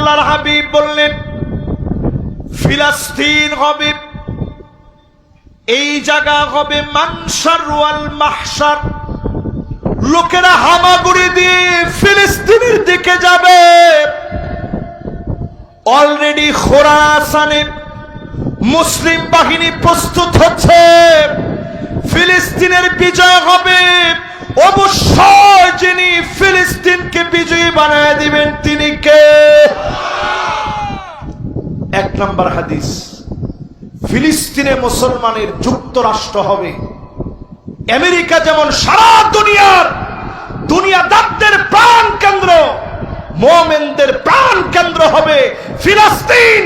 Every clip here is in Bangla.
আল্লাহর হাবিব বললেন ফিলিস্তিন হবে, এই জায়গা হবে মানসার ওয়াল মাহশার। লোকেরা হামাগুড়ি দিয়ে ফিলিস্তিনের দিকে যাবে। অলরেডি খোরাসানে মুসলিম বাহিনী প্রস্তুত হচ্ছে। ফিলিস্তিনের বিজয় হবে। অবশ্যই যিনি ফিলিস্তিনকে বিজয়ী বানায় দিবেন তিনি কে? এক নম্বর হাদিস, ফিলিস্তিনে মুসলমানের যুক্তরাষ্ট্র হবে। আমেরিকা যেমন সারা দুনিয়াদারদের প্রাণ কেন্দ্র, মুমিনদের প্রাণ কেন্দ্র হবে ফিলিস্তিন।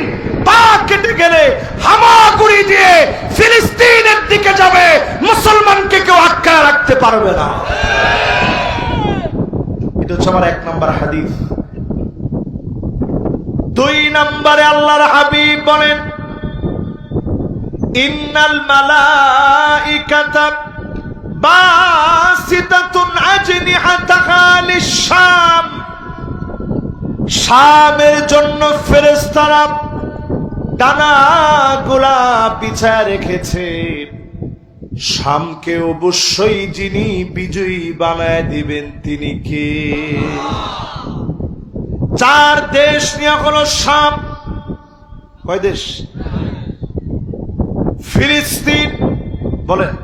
পা কেটে গেলে হামাগুড়ি দিয়ে ফিলিস্তিনের দিকে যাবে, মুসলমানকে কেউ আটকায় রাখতে পারবে না। এটা হচ্ছে আমার এক নম্বর হাদিস। দুই নম্বরে আল্লাহর হাবিব বলেন ইন্নাল মালাইকাতা বাসিতাতুন আজনিহাতাহা লিশ-শাম। শামের জন্য ফেরেশতারা ডানাগুলা বিছায় রেখেছে। শামকে অবশ্যই যিনি বিজয়ী বানায় দিবেন তিনি কে? চার দেশ নিয়ে হলো শাম। কয় দেশ? ফিলিস্তিন বলেন,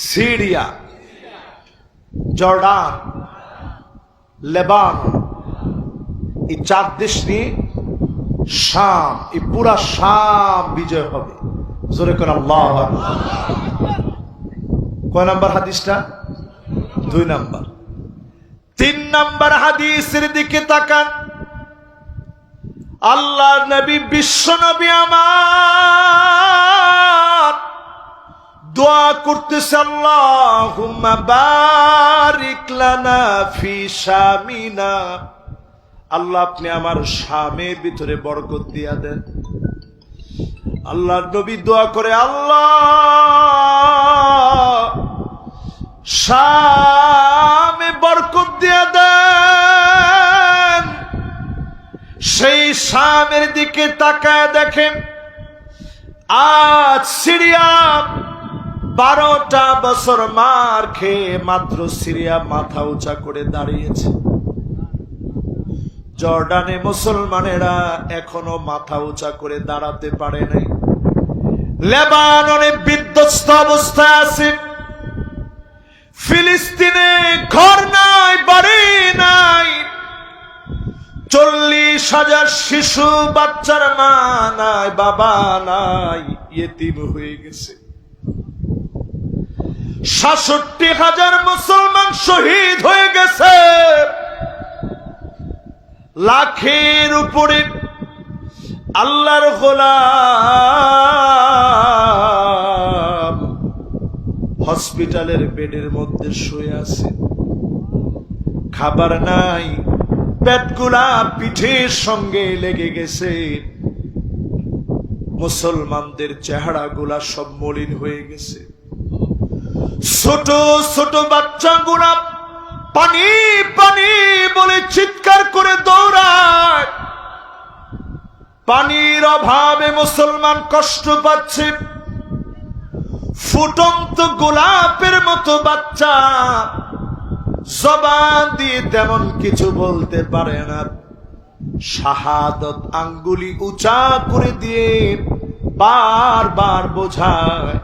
সিরিয়া, জর্ডান, লেবানন, এই চার দেশ নিয়ে শাম, এই পুরা শাম বিজয় হবে। জোরে করে আল্লাহু আকবার। কয় নাম্বার হাদিসটা? দুই নাম্বার। তিন নাম্বার হাদিসের দিকে তাকান। আল্লাহর নবী, বিশ্ব নবী আমার দোয়া করতেছে, আল্লাহুম্মা বারিক লানা ফি শামিনা। আল্লাহ আপনি আমার শামের ভিতরে বরকত দিয়া দেন। আল্লাহর নবী দোয়া করে, আল্লাহ শামে বরকত দিয়া দেন। সেই শামের দিকে তাকায় দেখেন, আজ সিরিয়া 12টা বছর মার খেয়ে মাত্র সিরিয়া মাথা উঁচা করে দাঁড়িয়েছে। জর্ডানে মুসলমানেরা এখনো মাথা উঁচা করে দাঁড়াতে পারে নাই। লেবাননে বিধ্বস্ত অবস্থায় আছে। ফিলিস্তিনে ঘর নাই, বাড়ি নাই। 40,000 শিশু, বাচ্চার মা নাই, বাবা নাই, ইয়েতিম হয়ে গেছে। 67,000 মুসলমান শহীদ হয়ে গেছে। লাখের উপরে আল্লাহর গোলাম হসপিটালের বেডের মধ্যে শুয়ে আছে। খাবার নাই, পেটগুলা পিঠের সঙ্গে লেগে গেছে। মুসলমানদের চেহারাগুলা সব মলিন হয়ে গেছে। ছোট ছোট বাচ্চাগুলা পানি পানি বলে চিৎকার করে দৌড়ায়। পানির অভাবে মুসলমান কষ্ট পাচ্ছে। ফুটন্ত গোলাপের মতো বাচ্চা, জবান দিয়ে তেমন কিছু বলতে পারে না। শাহাদত আঙ্গুলি উঁচা করে দিয়ে বারবার বোঝায়,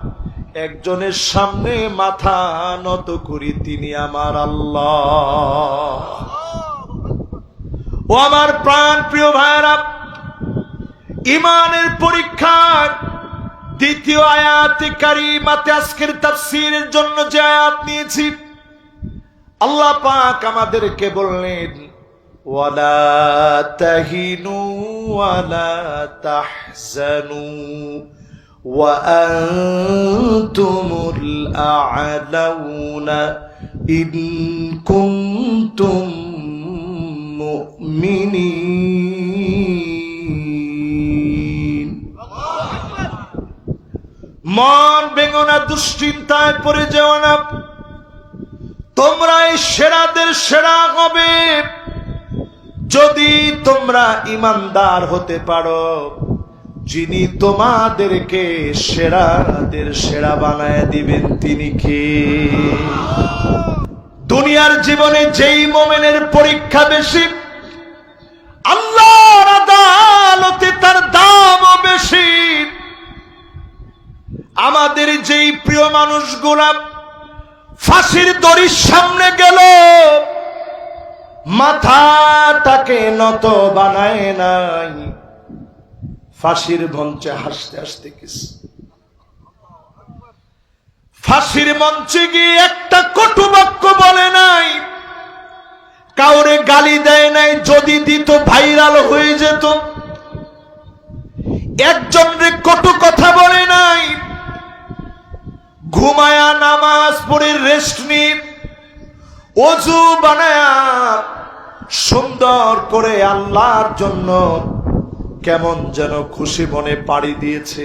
একজনের সামনে মাথা নত করি, তিনি আমার আল্লাহ। ও আমার প্রাণ প্রিয় ভাইরা, ইমানের পরীক্ষার দ্বিতীয় আয়াতে কারিমাতে আজকের তাফসীরের জন্য যে আয়াত নিয়েছি, আল্লাহ পাক আমাদেরকে বললেন, ওয়ালা তাহিনু ওয়ালা তাহজানু ওয়া আনতুমুল আ'লাউনা ইন কুনতুম মুমিনিন। মন ভেঙো না, দুশ্চিন্তায় পড়ে যেও না। তোমরা এই সেরাদের সেরা হবে যদি তোমরা ঈমানদার হতে পারো, যিনি তোমাদেরকে সেরাদের সেরা বানায় দিবেন তিনি কে? দুনিয়ার জীবনে যেই মোমেনের পরীক্ষা বেশি, আল্লাহর আদালতে তার দামও বেশি। আমাদের যেই প্রিয় মানুষগুলা ফাঁসির দড়ির সামনে গেল, মাথাটাকে নত বানায় নাই, ফাঁসির মঞ্চে হাসতে হাসতে গেছে। ফাঁসির মঞ্চে গিয়ে একটা কটু বাক্য বলে নাই, কাউরে গালি দেয় নাই, যদি দিত ভাইরাল হয়ে যেত। একজনরে কটু কথা বলে নাই, ঘুমায়া নামাজ পড়ে রেস্ট নি, ওযু বানায়া সুন্দর করে আল্লাহর জন্য কেমন যেন খুশি মনে পাড়ি দিয়েছে।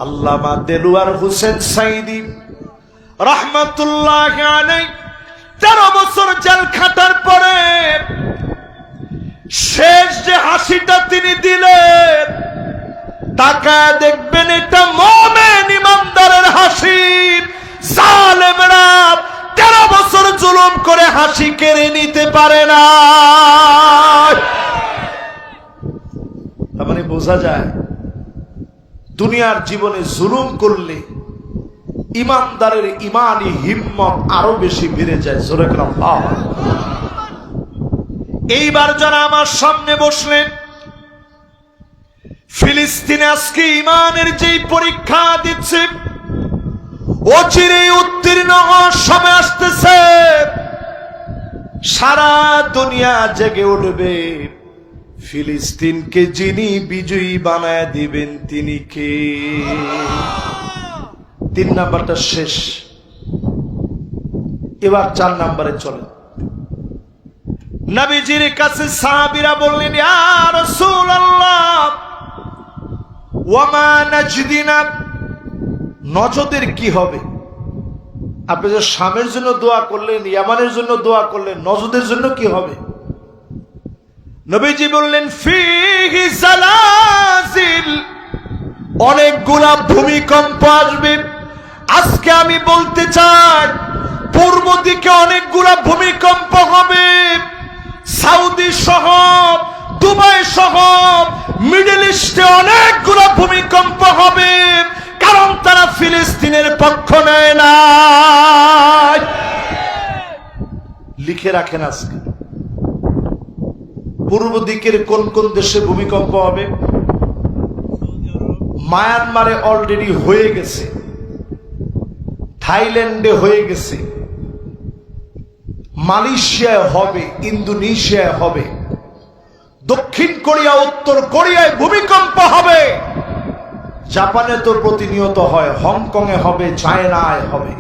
আল্লামা দেলোয়ার হোসেন সাঈদী রাহমাতুল্লাহি আলাইহি 13 বছর জেল খাটার পরে শেষ যে হাসিটা তিনি দিলেন, তাকায় দেখবেন এটা মুমিন ইমানদারের হাসি। জালেমরা 13 বছর জুলুম করে হাসি কেড়ে নিতে পারে না। তার মানে বোঝা যায় দুনিয়ার জীবনে জুলুম করলে ইমানদারের ইমানি হিম্মত আরো বেশি বেড়ে যায়। জোরে করে আল্লাহ। এইবার যারা আমার সামনে বসলেন, ফিলিস্তিনে আজকে ইমানের যেই পরীক্ষা দিচ্ছে, অচিরেই উত্তীর্ণ হওয়ার সময় আসতেছে। সারা দুনিয়া জেগে উঠবে, ফিলিস্তিনকে যিনি বিজয়ী বানায় দিবেন তিনি কে? 3 নাম্বারটা শেষ, এবার 4 নাম্বারে চলে। নবীজির কাছে সাহাবীরা বললেন, ইয়া রাসূলুল্লাহ ওয়া মা নাজদিনা, নজদের কি হবে? আপনি যে শামের জন্য দোয়া করলেন, ইয়ামানের জন্য দোয়া করলেন, নজদের জন্য কি হবে? নবীজি বললেন, ফিহি জালাজিল, অনেকগুলা ভূমিকম্প আসবে। আজকে আমি বলতে চাই, পূর্ব দিকে অনেকগুলা ভূমিকম্প হবে। সৌদি সহ, দুবাই সহ, মিডল ইস্টে অনেকগুলা ভূমিকম্প হবে, কারণ তারা ফিলিস্তিনের পক্ষ নেয় না। লিখে রাখেন আজকে পূর্ব দিকের কোন কোন দেশে ভূমিকম্প হবে। মায়ানমারে অলরেডি হয়ে গেছে, থাইল্যান্ডে হয়ে গেছে, মালয়েশিয়ায় হবে, ইন্দোনেশিয়ায় হবে, দক্ষিণ কোরিয়া, উত্তর কোরিয়ায় ভূমিকম্প হবে। জাপানে তো প্রতিনিয়ত হয়, হংকং এ হবে, চায়নায় হবে।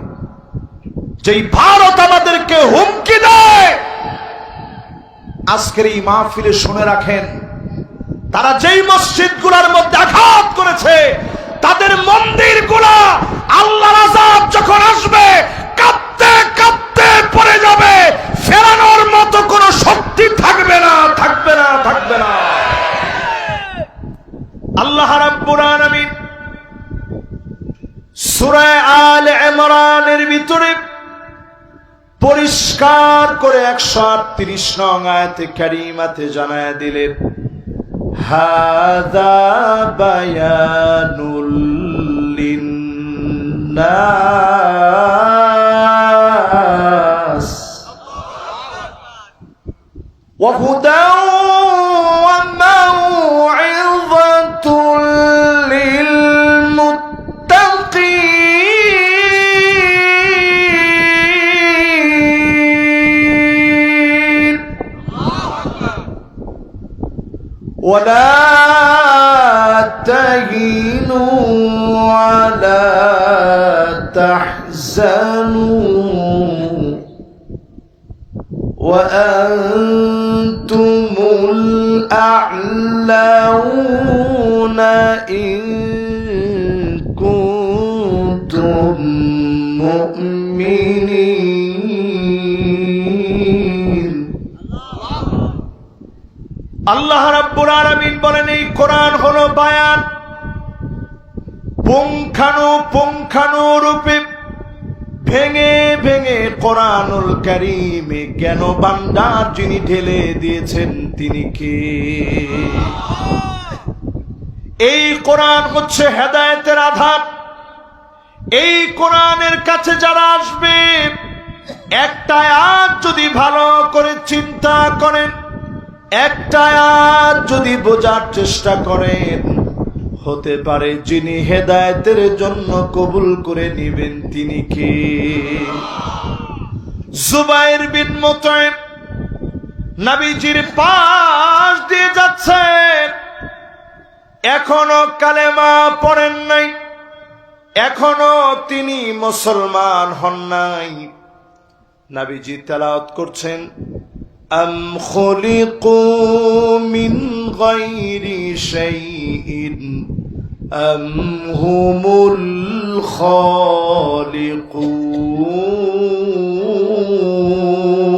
যেই ভারত আমাদেরকে হুমকি দেয়, আজকের এই মাহফিলে শুনে রাখেন, তারা যেই মসজিদগুলোর মধ্যে আঘাত করেছে, তাদের মন্দিরগুলা আল্লাহর আযাব যখন আসবে কাঁপতে কাঁপতে পড়ে যাবে, ফেরানোর মতো কোনো শক্তি থাকবে না, থাকবে না, থাকবে না। আল্লাহ রাব্বুল আলামিন সূরা আলে ইমরানের ভিতরে পরিষ্কার করে 138 নং আয়াতে কারিমাতে জানায়া দিলেন, হাযা বায়ানুল লিন্নাস ওয়া হুদাও ওয়া মাউইযাতুল লিল মুত্তাকিন ولا تهنوا ولا تحزنوا وأنتم الأعلون إن كنتم مؤمنين আল্লাহ রাব্বুল আলামিন বলেন এই কোরআন হলো বায়ান, পুঙ্খানুপুঙ্খানুরূপে ভেঙে ভেঙে কোরআনুল কারীমে জ্ঞান ভান্ডার যিনি ঢেলে দিয়েছেন তিনি কে? এই কোরআন হচ্ছে হেদায়েতের আধার। এই কোরআনের কাছে যারা আসবে, একটা আয়াত যদি ভালো করে চিন্তা করেন, একটা আয়াত যদি বোঝার চেষ্টা করেন, হতে পারে যিনি হেদায়েতের জন্য কবুল করে নেবেন তিনি কে? জুবাইর বিন মুতঈম নবীজির পাশ দিয়ে যাচ্ছেন, এখনো কালেমা পড়েন নাই, এখনো তিনি মুসলমান হন নাই। নবীজি তেলাওয়াত করছেন, আম খুলিকু মিন গায়রি শাইইন আম হুমুল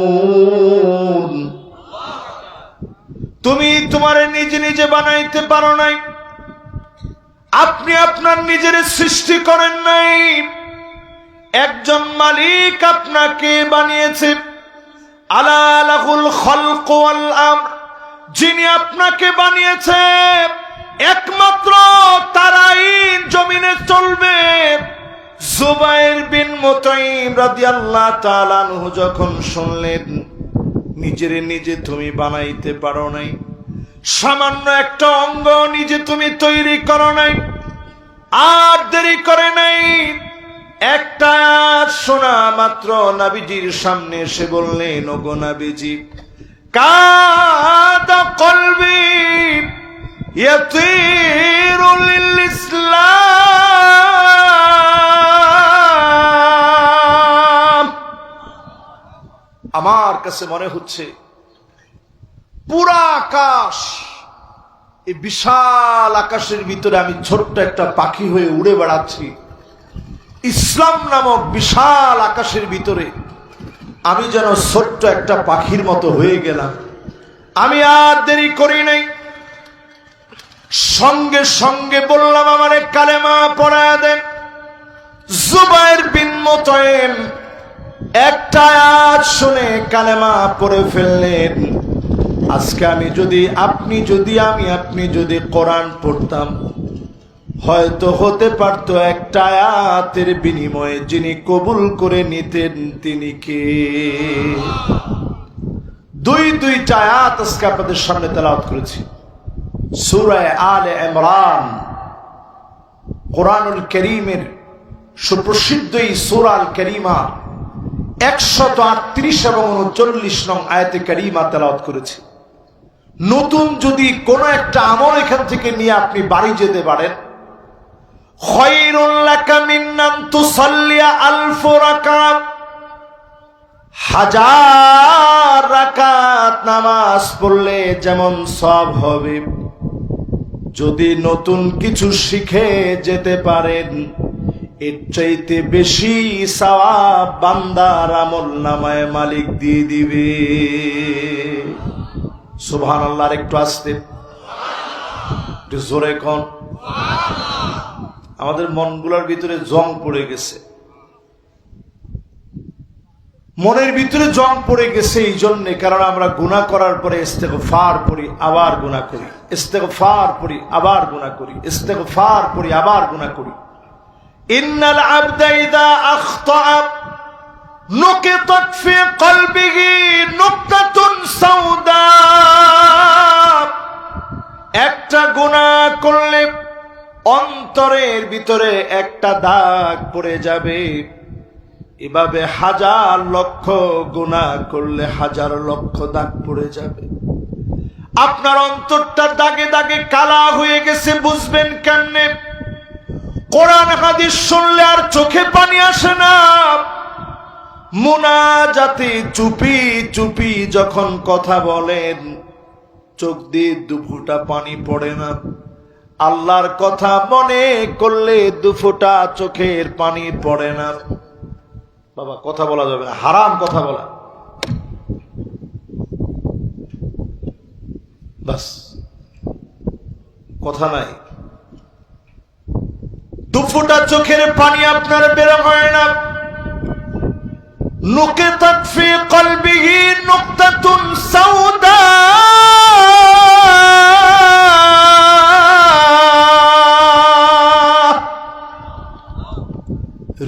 খালিকুন। তুমি তোমার নিজে নিজে বানাইতে পারো নাই, আপনি আপনার নিজের সৃষ্টি করেন নাই, একজন মালিক আপনাকে বানিয়েছে। আলা লাহুল খালকু ওয়াল আমর, যিনি আপনাকে বানিয়েছে একমাত্র তারাই জমিনে চলবে। জুবাইর বিন মুতঈম রাদিয়াল্লাহু তাআলা আনহু যখন শুনলেন নিজের নিজে তুমি বানাইতে পারো নাই, সামান্য একটা অঙ্গ নিজে তুমি তৈরি করো নাই, আর দেরি করে নাই, একটা শোনা মাত্র নবীজির সামনে এসে বললেন, ওগো নবীজি, কাদা কলবি ইয়াতিরু লিল ইসলাম। আমার কাছে মনে হচ্ছে পুরা আকাশ, এই বিশাল আকাশের ভিতরে আমি ছোট্ট একটা পাখি হয়ে উড়ে বেড়াচ্ছি। ইসলাম নামক বিশাল আকাশের ভিতরে আমি যেন ছোট্ট একটা পাখির মতো হয়ে গেলাম। আমি আর দেরি করি নাই, সঙ্গে সঙ্গে বললাম আমারে কালেমা পড়ায়া দেন। জুবাইর বিন মুতঈম একটা আয়াত শুনে কালেমা পড়ে ফেললেন। আজকে আমি যদি আপনি যদি কোরআন পড়তাম, হয়তো হতে পারতো একটা আয়াতের বিনিময়ে যিনি কবুল করে নিতেন তিনি কে? দুইটা আয়াত আজকে আপনাদের সামনে তেলাওয়াত করেছি। সূরা আলে ইমরান, কোরআনুল কারীমের সুপ্রসিদ্ধ এই সূরা আল কারীমা 138 এবং 39 নং আয়াতে কারীমা তেলাওয়াত করেছি। নতুন যদি কোন একটা আমল এখান থেকে নিয়ে আপনি বাড়ি যেতে পারেন, খায়রুল লাকা মিন আন তুসাল্লিয়া আলফ রাকাত, 1000 রাকাত নামাজ পড়লে যেমন সওয়াব হবে, যদি নতুন কিছু শিখে যেতে পারেন এর চাইতে বেশি সওয়াব বান্দার আমলনামায় মালিক দিয়ে দিবে। সুবহানাল্লাহ। একটু আস্তে, একটু জোরে কোন। আমাদের মনগুলোর ভিতরে জং পড়ে গেছে, মনের ভিতরে জং পড়ে গেছে এই জন্যে, কারণ আমরা গুনাহ করার পরে ইস্তেগফার পড়ি, আবার গুনাহ করি, ইস্তেগফার পড়ি, আবার গুনাহ করি, ইস্তেগফার পড়ি, আবার গুনাহ করি। ইন্নাল আবদা ইযা আখতা নুকিতাত ফি কলবিহি নুকতাতুন সাউদা। একটা গুনাহ করলে অন্তরের ভিতরে একটা দাগ পড়ে যাবে। এভাবে 1000 লক্ষ গুনাহ করলে 1000 লক্ষ দাগ পড়ে যাবে। আপনার অন্তরটা দাগে দাগে কালা হয়ে গেছে, বুঝবেন কেমনে? কোরআন হাদিস শুনলে আর চোখে পানি আসে না। মুনাজাতে চুপি চুপি যখন কথা বলেন, চোখ দিয়ে দুফোঁটা পানি পড়ে না। আল্লাহর কথা মনে করলে দুফোঁটা চোখের পানি পড়ে না। বাবা, কথা বলা যাবে না, হারাম কথা বলা। বাস, কথা নাই। দুফোঁটা চোখের পানি আপনার বের হয় না। নুকিতাত ফি কলবিহি নুকতাতুন সাউদা,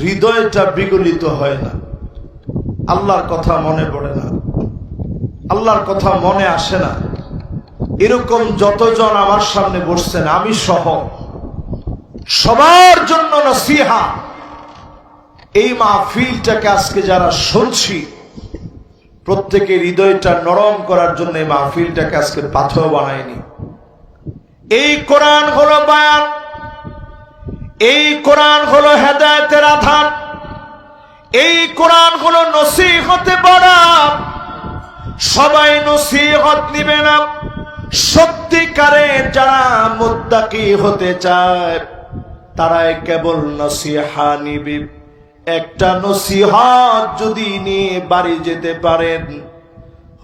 হৃদয়টা বিগলিত হয় না, আল্লাহর কথা মনে পড়ে না, আল্লাহর কথা মনে আসে না। এরকম যতজন আমার সামনে বসছেন, আমি সহ, সবার জন্য নসিহা। এই মাহফিলটাকে আজকে যারা শুনছি, প্রত্যেকের হৃদয়টা নরম করার জন্য এই মাহফিলটাকে আজকে পাথর বানায়নি। এই কোরআন হলো বায়ান, এই কোরআন হলো হেদায়েতের আধার, এই কোরআন হলো নসিহতে বড়া। সবাই নসিহত নিবে না। সত্যিকারে যারা মুত্তাকি হতে চায় তারাই কেবল নসিহা নিবে। একটা নসিহত যদি নিয়ে বাড়ি যেতে পারেন,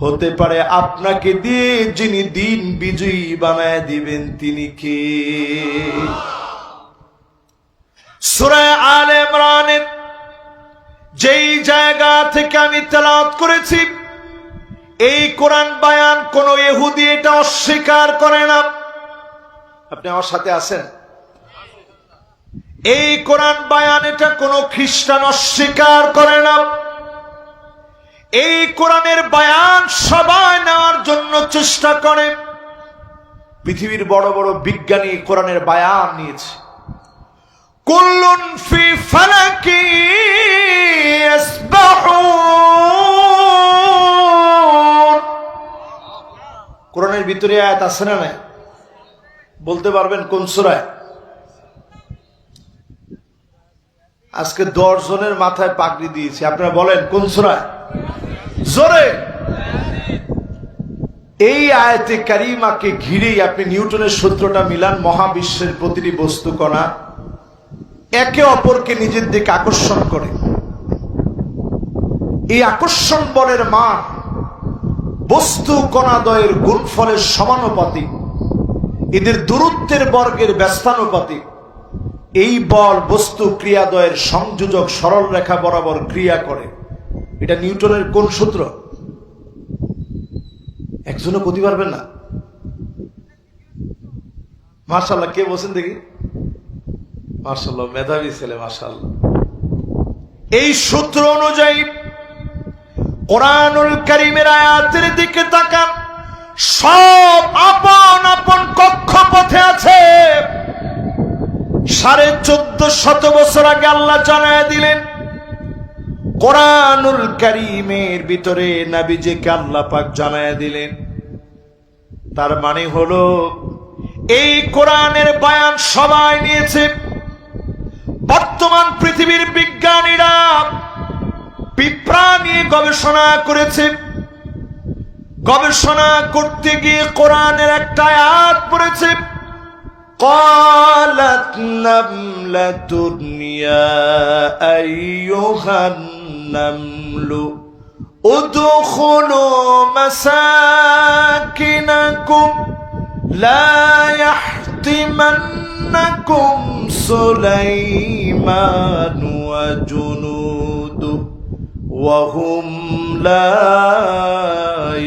হতে পারে আপনাকে দিয়ে যিনি দিন বিজয়ী বানায় দিবেন তিনি কে? সূরা আলে ইমরানের যেই জায়গা থেকে আমি তেলাওয়াত করেছি, এই কোরআন বায়ান কোন ইহুদি এটা অস্বীকার করে না। আপনি আমার সাথে আছেন? এই কোরআন বায়ান এটা কোন খ্রিস্টান অস্বীকার করে না। এই কোরআনের বায়ান সবাই নেওয়ার জন্য চেষ্টা করে। পৃথিবীর বড় বড় বিজ্ঞানী কোরআনের বায়ান নিয়েছে। কুল্লুন ফি ফালাকি ইয়াসবাহুন। কোরআনের ভিতরে আয়াত আছে না নাই? বলতে পারবেন কোন সূরায়? আজকে 10 জনের মাথায় পাগড়ি দিয়েছি, আপনারা বলেন কোন সূরায়? জোরে। এই আয়াতে কারিমাকে ঘিরেই আপনি নিউটনের সূত্রটা মিলান। মহাবিশ্বের প্রতিটি বস্তু কণা একে অপরকে নিজের দিকে আকর্ষণ করে। এই আকর্ষণ বলের মান বস্তু কণাদ্বয়ের গুণফলের সমানুপাতিক, এদের দূরত্বের বর্গের ব্যস্তানুপাতিক। এই বল বস্তু ক্রিয়াদ্বয়ের সংযোজক সরল রেখা বরাবর ক্রিয়া করে। এটা নিউটনের কোন সূত্র? একজনও বলতে পারবেন না? মাশাআল্লাহ, কে বলছেন দেখি? মাশাআল্লাহ, মেধাবী ছেলে, মাশাআল্লাহ। এই সূত্র অনুযায়ী কোরআনুল কারীমের আয়াতের দিকে তাকান। সব আপন আপন কক্ষপথে আছে। 1450 বছর আগে আল্লাহ জানায় দিলেন। কোরআনুল কারীমের ভিতরে নবীজিকে আল্লাহ পাক জানায় দিলেন। তার মানে হলো এই কোরআনের বয়ান সবাই নিয়েছে। বর্তমান পৃথিবীর বিজ্ঞানীরা পিঁপড়া নিয়ে গবেষণা করেছে। গবেষণা করতে গিয়ে কোরআনের একটা আয়াত পড়েছে। قالت نملة يا أيها النمل ادخلوا مساكنكم لا يحطمنكم سليمان وجنوده وهم لا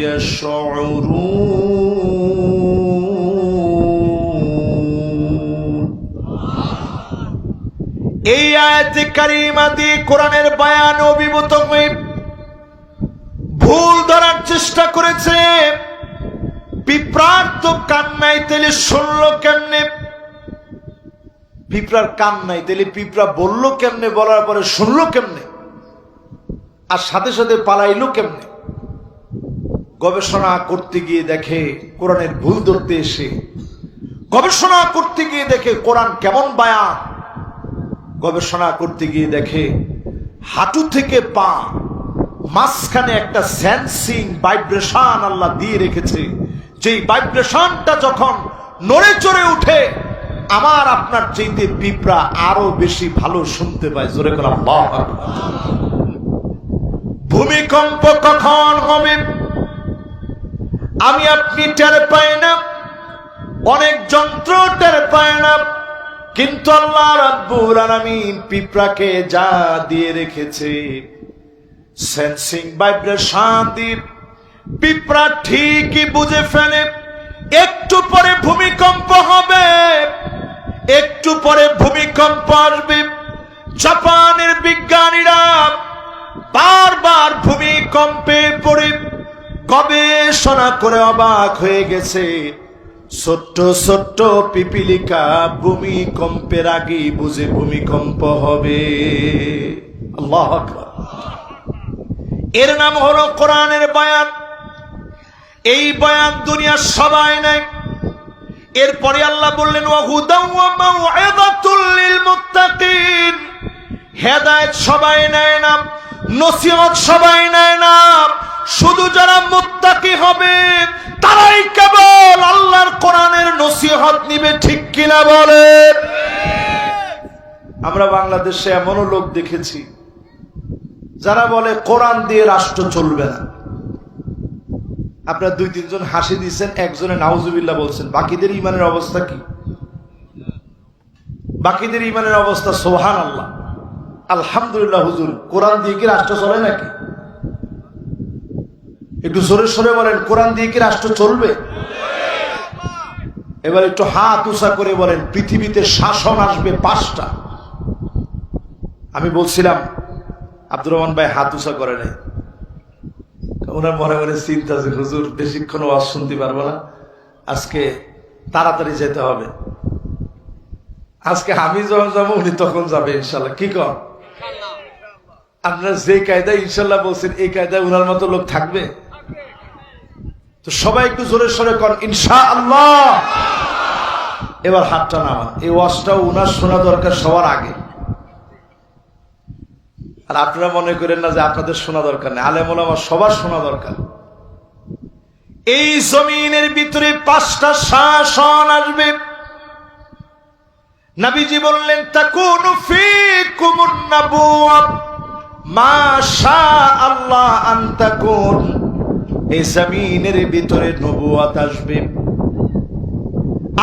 يشعرون। এই আয়াতে কারিমা দিয়ে কোরআনের বয়ান অভিভূত হয়ে ভুল ধরার চেষ্টা করেছে। পিঁপড়ার তো কান নাই, তাহলে শুনলো কেমনে? পিঁপড়ার কান নাই, তাহলে পিঁপড়া বললো কেমনে? বলার পরে শুনলো কেমনে? আর সাথে সাথে পালাইলো কেমনে? গবেষণা করতে গিয়ে দেখে কোরআনের ভুল ধরতে এসে গবেষণা করতে গিয়ে দেখে কোরআন কেমন বায়ান। গবেষণা করতে গিয়ে দেখে হাঁটু থেকে পা মাঝখানে একটা সেন্সিং ভাইব্রেশন আল্লাহ দিয়ে রেখেছে। যেই ভাইব্রেশনটা যখন নড়ে চড়ে উঠে, আমার আপনার চাইতে পিঁপড়া আরো বেশি ভালো শুনতে পায়। জোরে করে আল্লাহু আকবার। ভূমিকম্প কখন হবে? আমি আপনি টের পাই না, অনেক যন্ত্র টের পায় না, কিন্তু আল্লাহ রাব্বুল আলামিন পিঁপড়াকে যা দিয়ে রেখেছে সেন্সিং ভাইব্রেশন দিয়ে পিঁপড়া ঠিকই বুঝে ফেলে একটু পরে ভূমিকম্প হবে, একটু পরে ভূমিকম্প আসবে। জাপানের বিজ্ঞানীরা বারবার ভূমিকম্পে পড়ে গবেষণা করে অবাক হয়ে গেছে। ছোট্ট ছোট্ট পিপিলিকা ভূমিকম্পের আগেই বুঝে ভূমিকম্প হবে। আল্লাহু আকবার। এর নাম হলো কোরআনের বয়ান। এই বয়ান দুনিয়ার সবাই নেয়। এরপরে আল্লাহ বললেন ওয়াহুদাও ওয়া মাউইযাতুল লিল মুত্তাকিন। হেদায়েত সবাই নেয় না, নসিহত সবাই নেয় না, শুধু যারা মুত্তাকি হবে তারাই কেবল আল্লাহর কোরআনের নসিহত নিবে। ঠিক কিনা বলেন? আমরা বাংলাদেশে এমনও লোক দেখেছি যারা বলে কোরআন দিয়ে রাষ্ট্র চলবে না। আপনারা 2-3 জন হাসি দিচ্ছেন, একজনে নাউজুবিল্লাহ বলছেন। বাকিদের ইমানের অবস্থা কি? বাকিদের ইমানের অবস্থা সুবহানাল্লাহ, আলহামদুলিল্লাহ। হুজুর, কোরআন দিয়ে কি রাষ্ট্র চলে নাকি? একটু জোরে সরে বলেন, কোরআন দিয়ে কি রাষ্ট্র চলবে? এবার একটু হাত উঁচা করে বলেন, পৃথিবীতে শাসন আসবে 5টা। আমি বলছিলাম, আব্দুর রহমান ভাই হাত উঁচা করে নাই। ওনার মনে মনে চিন্তা আছে, হুজুর বেশিক্ষণ ওয়াজ শুনতে পারবো না, আজকে তাড়াতাড়ি যেতে হবে। আজকে আমি যখন যাবো উনি তখন যাবে ইনশাল্লাহ। কি কর? আপনারা যে কায়দায় ইনশাল্লাহ বলছেন, এই কায়দায় উনার মতো লোক থাকবে? তো সবাই একটু জোরে সরে কর ইনশাআল্লাহ। এবার হাতটা নামান। এই ওয়াজটাও উনার শোনা দরকার সবার আগে। আর আপনারা মনে করেন না যে আপনাদের শোনা দরকার নেই, আলেম ওলামা সবার শোনা দরকার। এই জমিনের ভিতরে 5টা শাসন আসবে। নবীজি বললেন তাকুনু ফীকুমুন নাবুওয়া মা শা আল্লাহ আন তাকুন। এই জমিনের ভিতরে নবুয়ত আসবে।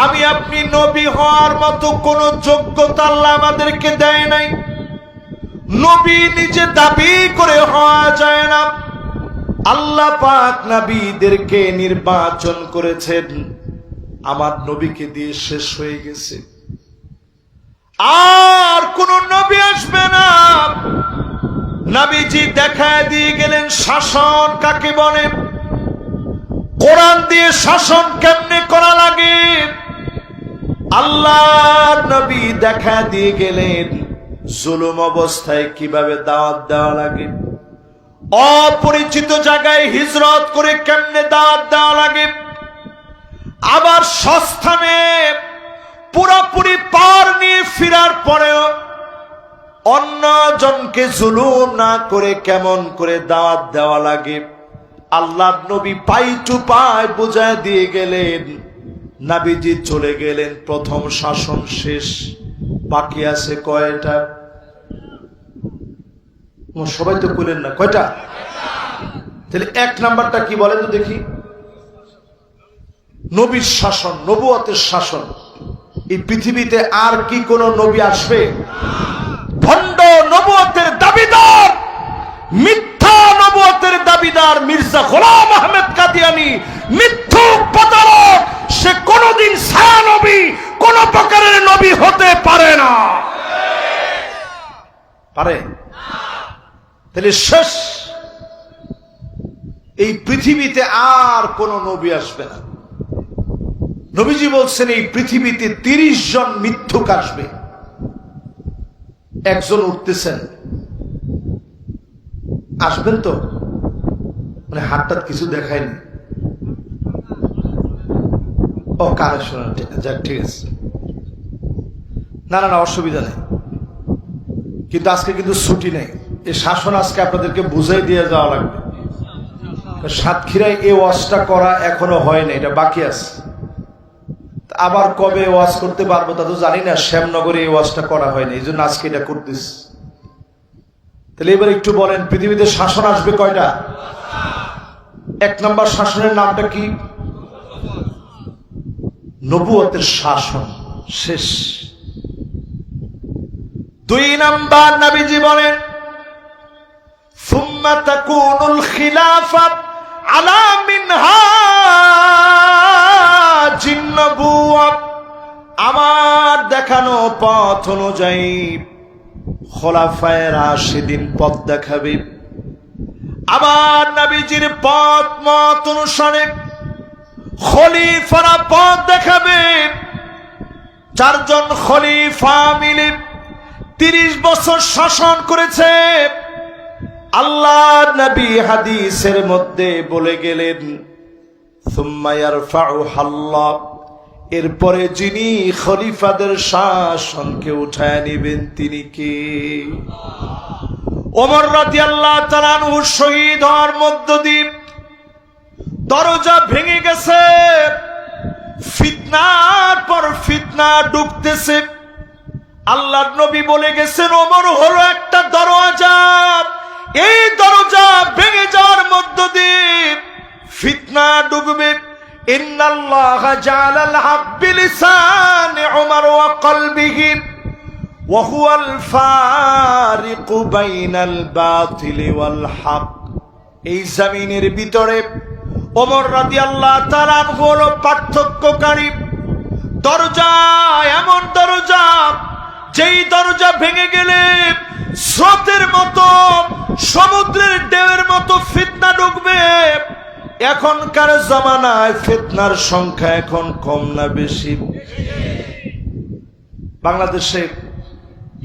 আমি আপনি নবী হওয়ার মতো কোন যোগ্যতা আল্লাহ আমাদেরকে দেয় নাই। নবী নিজে দাবি করে হওয়া যায় না। আল্লাহ পাক নবীদেরকে নির্বাচন করেছেন, আমার নবীকে দিয়ে শেষ হয়ে গেছে। আর কোন নবী আসবে না। নবীজি দেখা দিয়ে গেলেন শাসন কাকে বলে, কোরআন দিয়ে শাসন কেমনে করা লাগে। আল্লাহর নবী দেখা দিয়ে গেলেন জুলুম অবস্থায় কিভাবে দাওয়াত দেওয়া লাগে, অপরিচিত জায়গায় হিজরত করে কেমনে দাওয়াত দেওয়া লাগে, আবার সস্থানে পুরোপুরি পার নিয়ে ফিরার পরেও অন্য জনকে জুলুম না করে কেমন করে দাওয়াত দেওয়া লাগে। আল্লাহর নবী পাই টু পাই বুঝায় দিয়ে গেলেন। নবীজি চলে গেলেন, প্রথম শাসন শেষ। বাকি আছে কয়টা? সবাই তো কইলেন না, কয়টা? তাহলে 1 নাম্বারটা কি বলেন তো দেখি? নবীর শাসন, নবুয়তের শাসন। এই পৃথিবীতে আর কি কোন নবী আসবে? ভণ্ড নবুয়তের দাবিদার, মিথ্যা নবুয়তের দাবিদার মির্জা গোলাম আহমেদ কাদিয়ানী মিথ্যুক প্রতারক। সে কোনদিন ছায়া নবী, কোন প্রকারের নবী হতে পারে না। পারে? তাহলে শেষ। এই পৃথিবীতে আর কোন নবী আসবে না। নবীজি বলছেন এই পৃথিবীতে 30 জন মিথ্যুক আসবে। একজন উঠতেছেন, আসবেন তো? মানে হাতটা কিছু দেখায়নি। ও কানে শোনা, যাক ঠিক আছে। না না না, অসুবিধা নেই। কিন্তু আজকে কিন্তু ছুটি নেই। এই শাসন আজকে আপনাদেরকে বুঝাই দিয়ে যাওয়া লাগবে। সাতক্ষীরায় এই ওয়াজটা করা এখনো হয়নি, এটা বাকি আছে। আবার কবে ওয়াজ করতে পারবো তা তো জানি না। শ্যামনগরে এই ওয়াজটা করা হয়নি, এই জন্য আজকে এটা করতেছি। তাহলে এবার একটু বলেন, পৃথিবীতে শাসন আসবে কয়টা? এক নম্বর শাসনের নামটা কি? নবুয়তের শাসন শেষ। দুই নাম্বার নবীজি বলেন সুম্মা তাকুনুল খিলাফা আলা মিনহাজিন নবুওয়া, আমার দেখানো পথ অনুযায়ী খোলাফায়ে রাশিদিন পথ দেখাবে। আমার নবীজির পথ মত অনুসারে খলিফারা পথ দেখাবে। চারজন খলিফা মিলে 30 বছর শাসন করেছে। আল্লাহর নবী হাদিসের মধ্যে বলে গেলেন সুম্মা ইয়ারফাউহাল্লাহ, এরপরে যিনি খলিফাদের শাসনকে উঠায় নেবেন তিনি কে? ওমর রাদিয়াল্লাহু তাআলা আনহু শহীদ হওয়ার মধ্য দিয়ে দরজা ভেঙে গেছে, ফিতনার পর ফিতনা ঢুকতেছে। আল্লাহর নবী বলে গেছেন ওমর হলো একটা দরজা, এই দরজা ভেঙে যাওয়ার মধ্য দিয়ে ফিতনা ঢুকবে। ইন্নাল্লাহা জাআলাল হক বিলিসানি ওমর ওয়া কলবিহি ওয়া হুয়াল ফারিকু বাইনাল বাতিলি ওয়াল হক। এই জমিনের ভিতরে ওমর রাদিয়াল্লাহু তাআলা আনহু হলো পার্থক্যকারী দরজা, এমন দরজা যেই দরজা ভেঙে গেলে স্রোতের মতো সমুদ্রের ঢেউয়ের মতো ফিতনা ঢুকবে। এখনকার জামানায় ফিতনার সংখ্যা এখন কম না বেশি? বাংলাদেশে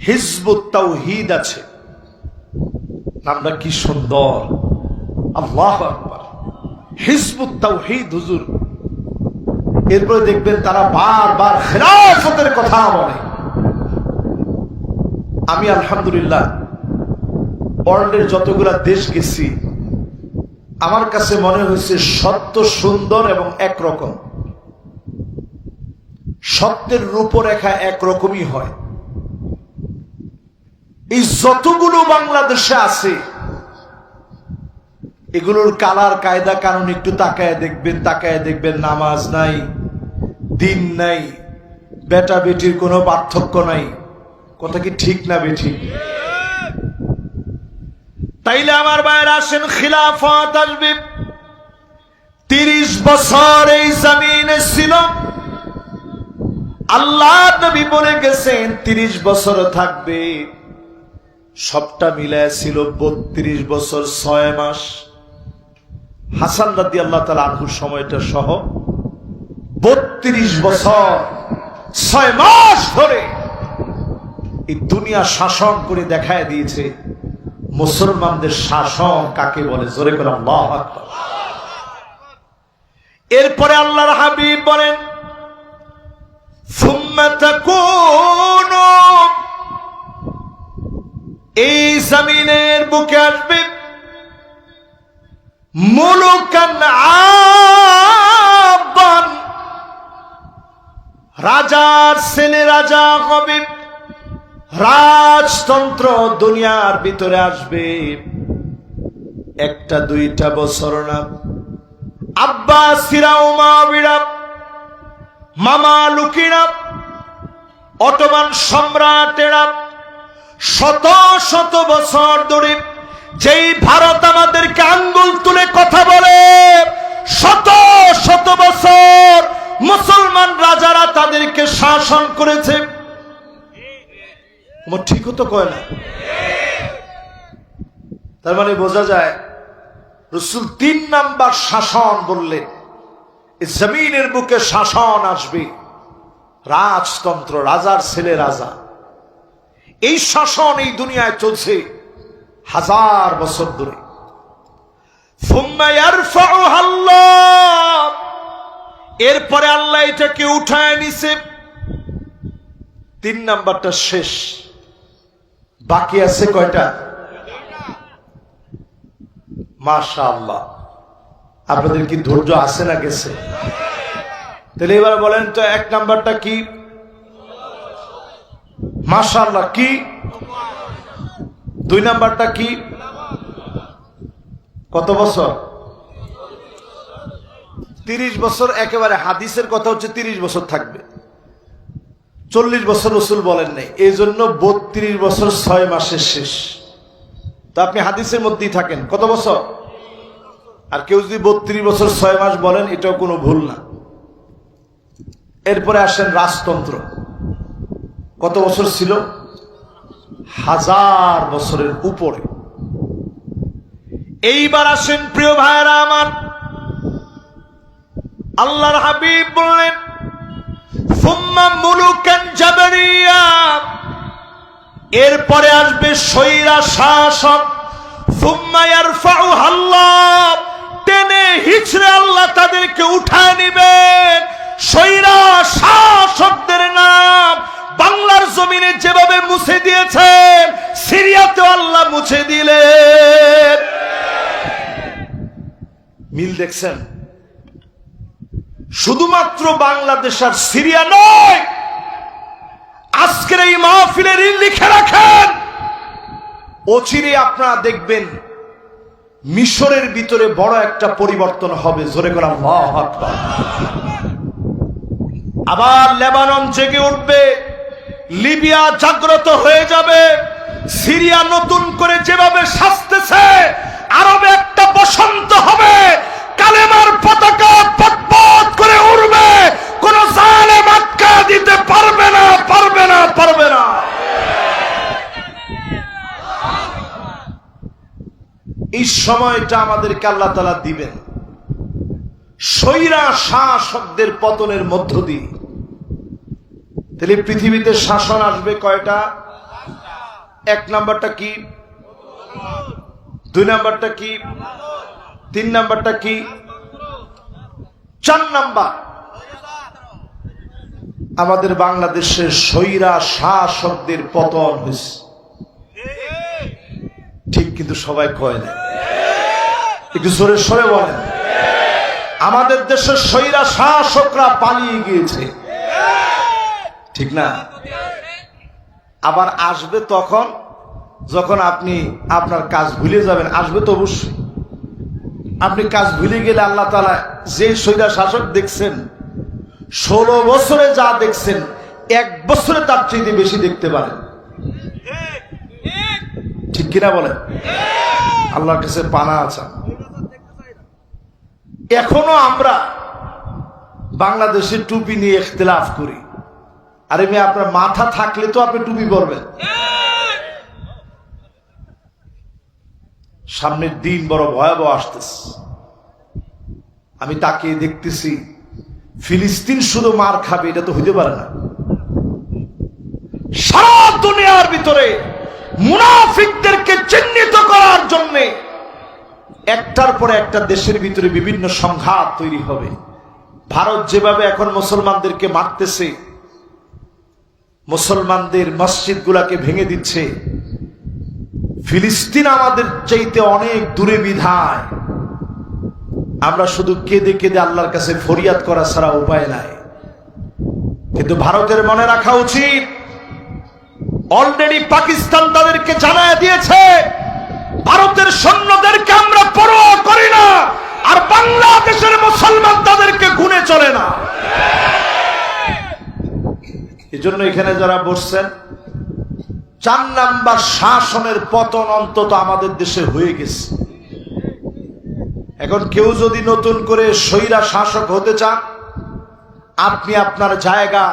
হিজবুত তাওহীদ আছে, নামটা কি সুন্দর, আল্লাহু আকবার, হিজবুত তাওহীদ হুজুর। এরপরে দেখবেন তারা বারবার খেলাফতের কথা বলে। আমি আলহামদুলিল্লাহ ওয়ার্ল্ডের যতগুলা দেশ গেছি, আমার কাছে মনে হয়েছে সত্য সুন্দর এবং একরকম। সত্যের রূপরেখা একরকমই হয়। এই যতগুলো বাংলাদেশে আছে এগুলোর কালার কায়দা কানুন একটু তাকায় দেখবেন নামাজ নাই, দিন নাই, বেটা বেটির কোনো পার্থক্য নাই। কথা কি ঠিক না বেঠিক? তাইলে আমার ভাইরা আসেন, খিলাফত আসবে। 30 বছর এই জমিনে ছিল। আল্লাহর নবী বলে গেছেন 30 বছর থাকবে। সবটা মিলায় ছিল 32 বছর 6 মাস। হাসান রাদিয়াল্লাহু তাআলা আনহুর সময়টা সহ 32 বছর 6 মাস ধরে এই দুনিয়া শাসন করে দেখায় দিয়েছে মুসলমানদের শাসন কাকে বলে। জোরে করে আল্লাহু আকবার। এরপরে আল্লাহর হাবিব বলেন সুম্মা তাকুনু, এই জমিনের বুকে আসবে মুলুকান আবান, রাজার ছেলে রাজা হবে। রাজতন্ত্র দুনিয়ার ভিতরে আসবে। একটা দুইটা বছর না, আব্বাসীরা, উমাইয়ারা, মামালুকিরা, অটোমান সম্রাটেরা শত শত বছর ধরে যেই ভারত আমাদেরকে আঙ্গুল তুলে কথা বলে, শত শত বছর মুসলমান রাজারা তাদেরকে শাসন করেছে। ঠিক তো কয় না? তার মানে বোঝা যায় রাসূল 3 নাম্বার শাসন বললেন, এই জমিনের বুকে শাসন আসবে, রাজতন্ত্র, রাজার ছেলে রাজা। এই শাসন এই দুনিয়ায় চলছে 1000 বছর ধরে। সুম্মা ইয়ারফাউহাল্লাহ, এরপরে আল্লাহ এটাকে উঠায় নিছে। 3 নাম্বারটা শেষ, বাকি আছে কয়টা? মাশাআল্লাহ, আপনাদের কি ধৈর্য আছে না গেছে? তাহলে এবার বলেন তো 1 নাম্বারটা কি? মাশাআল্লাহ কি? 2 নাম্বারটা কি? কত বছর? 30 বছর একেবারে হাদিসের কথা হচ্ছে 30 বছর থাকবে, 40 বছর রাসূল বলেন নাই, এই জন্য 32 বছর 6 মাসের শেষ। তো আপনি হাদিসের মধ্যেই থাকেন কত বছর? আর কেউ যদি 32 বছর 6 মাস বলেন এটাও কোনো ভুল না। এরপরে আসেন রাজতন্ত্র, কত বছর ছিল? 1000 বছরের উপরে। এইবার আসেন প্রিয় ভাইরা আমার, আল্লাহর হাবিব বললেন সুম্মা মুলুকান জাবরিয়া, এরপরে আসবে স্বৈরা শাসক, সুম্মা ইয়ারফাউ আল্লাহ, টেনে হিচড়ে আল্লাহ তাদেরকে উঠায় নেবেন। স্বৈরা শাসকদের নাম বাংলার জমিনে যেভাবে মুছে দিয়েছেন, সিরিয়াতেও আল্লাহ মুছে দিলেন। মিল দেখছেন? শুধুমাত্র বাংলাদেশ আর সিরিয়া নয়, আজকের এই মাহফিলের লিখে রাখেন, অচিরে আপনারা দেখবেন মিশরের ভিতরে বড় একটা পরিবর্তন হবে। জোরে করে আল্লাহু আকবার। আবার লেবানন জেগে উঠবে, লিবিয়া জাগ্রত হয়ে যাবে, সিরিয়া নতুন করে যেভাবে সাজতেছে, আরবে একটা বসন্ত হবে, কালেমার পতাকা পতপত করে উড়বে, কোন জালেম আটকা দিতে পারবে না, পারবে না, পারবে না। এই সময়টা আমাদেরকে আল্লাহ তাআলা দিবেন স্বৈরা শাসকদের পতনের মধ্য দিয়ে। তাহলে পৃথিবীতে শাসন আসবে কয়টা? 1 নাম্বারটা কি? 2 নাম্বারটা কি? 3 নাম্বারটা কি? 4 নাম্বার, আমাদের বাংলাদেশের স্বৈরা শাসকদের পতন হয়েছে। ঠিক, কিন্তু সবাই কয় না, একটু জোরে সরে বলেন। আমাদের দেশের স্বৈরা শাসকরা পালিয়ে গিয়েছে, ঠিক না? আবার আসবে তখন যখন আপনি আপনার কাজ ভুলে যাবেন। আসবে তো অবশ্যই। আপনি কাজ ভুলে গেলে আল্লাহ তাআলা যে স্বৈরা শাসক দেখছেন, 16 বছরে যা দেখছেন 1 বছরে তার চেয়ে বেশি দেখতে পারেন। ঠিক কিনা বলেন? আল্লাহর কাছে পানা আছে। এখনো আমরা বাংলাদেশের টুপি নিয়ে ইখতিলাফ করি। আরে মেয়ে, আপনার মাথা থাকলে তো আপনি টুপি পরবেন। সামনের দিন বড় ভয়াবহ আসতেছে। আমি তাকিয়ে দেখতেছি, ফিলিস্তিন শুধু মার খাবে এটা তো হইতে পারে না। সারা দুনিয়ার ভিতরে মুনাফিকদেরকে চিহ্নিত করার জন্য একটার পর একটা দেশের ভিতরে বিভিন্ন সংঘাত তৈরি হবে। ভারত যেভাবে এখন মুসলমানদেরকে মারতেছে, মুসলমানদের মসজিদগুলোকে ভেঙে দিচ্ছে, ফিলিস্তিন আমাদের চাইতে অনেক দূরে বিধায় আমরা শুধু কেঁদে কেঁদে আল্লাহর কাছে ফরিয়াদ করা ছাড়া উপায় নাই। কিন্তু ভারতের মনে রাখা উচিত, অলরেডি পাকিস্তান তাদেরকে জানায় দিয়েছে ভারতের সৈন্যদেরকে আমরা পরোয়া করি না, আর বাংলাদেশের মুসলমান তাদেরকে গুনে চলে না। এজন্য এখানে যারা বসছেন, 4 নাম্বার শাসনের পতন অন্তত আমাদের দেশে হয়ে গেছে। এখন কেউ যদি নতুন করে স্বৈরা শাসক হতে চান, আপনি আপনার জায়গা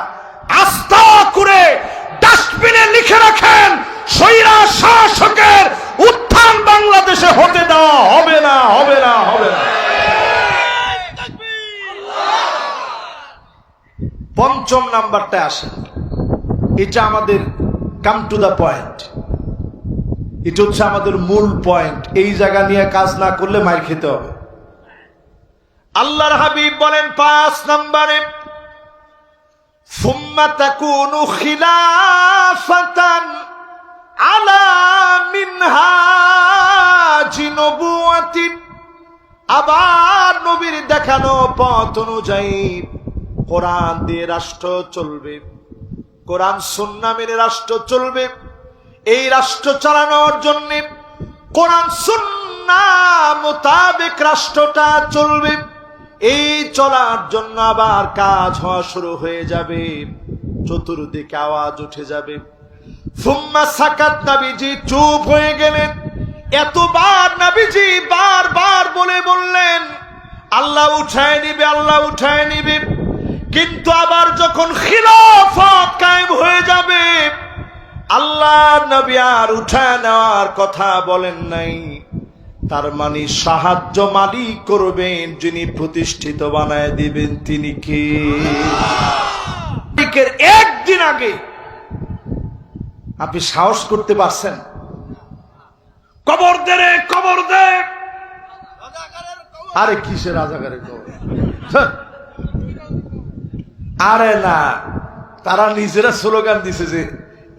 আস্থা করে ডাস্টবিনে লিখে রাখেন, স্বৈরা শাসকের উত্থান বাংলাদেশে হতে দেওয়া হবে না, হবে না, হবে না। 5ম নাম্বারটা আসে, এটা আমাদের কাম টু দা পয়েন্ট, এটা হচ্ছে আমাদের মূল পয়েন্ট। এই জায়গা নিয়ে কাজ না করলে মার খেতে হবে। আল্লাহর হাবিব বলেন 5 নম্বরে, সুম্মা তাকুনু খিলাফাতান আলা মিনহাজি নবুওয়াতিন, আবার নবীর দেখানো পথ অনুযায়ী কোরআন দিয়ে রাষ্ট্র চলবে, কোরআন সুন্নাহ মেনে রাষ্ট্র চলবে। এই রাষ্ট্র চালানোর জন্য কোরআন সুন্নাহ মোতাবেক রাষ্ট্রটা চলবে। এই চলার জন্য আবার কাজ হওয়া শুরু হয়ে যাবে, চতুর্দিকে আওয়াজ উঠে যাবে। সুম্মা সাকাত, নবীজি চুপ হয়ে গেলেন। এতবার নবীজি বারবার বললেন আল্লাহ উঠায় নিবে, আল্লাহ উঠায় নিবে। কিন্তু আবার যখন খিলাফত কায়েম হয়ে যাবে, আল্লাহ নবী আর উঠায় নেওয়ার কথা বলেন নাই। তার মানে সাহায্য মালিক করবেন, যিনি প্রতিষ্ঠিত বানায় দিবেন তিনি কে? একদিন আগে আপনি সাহস করতে পারছেন? কবর দে রে, কবর দে। আরে কিসের রাজাকারের কবর? আরে না, তারা নিজেরা স্লোগান দিছে যে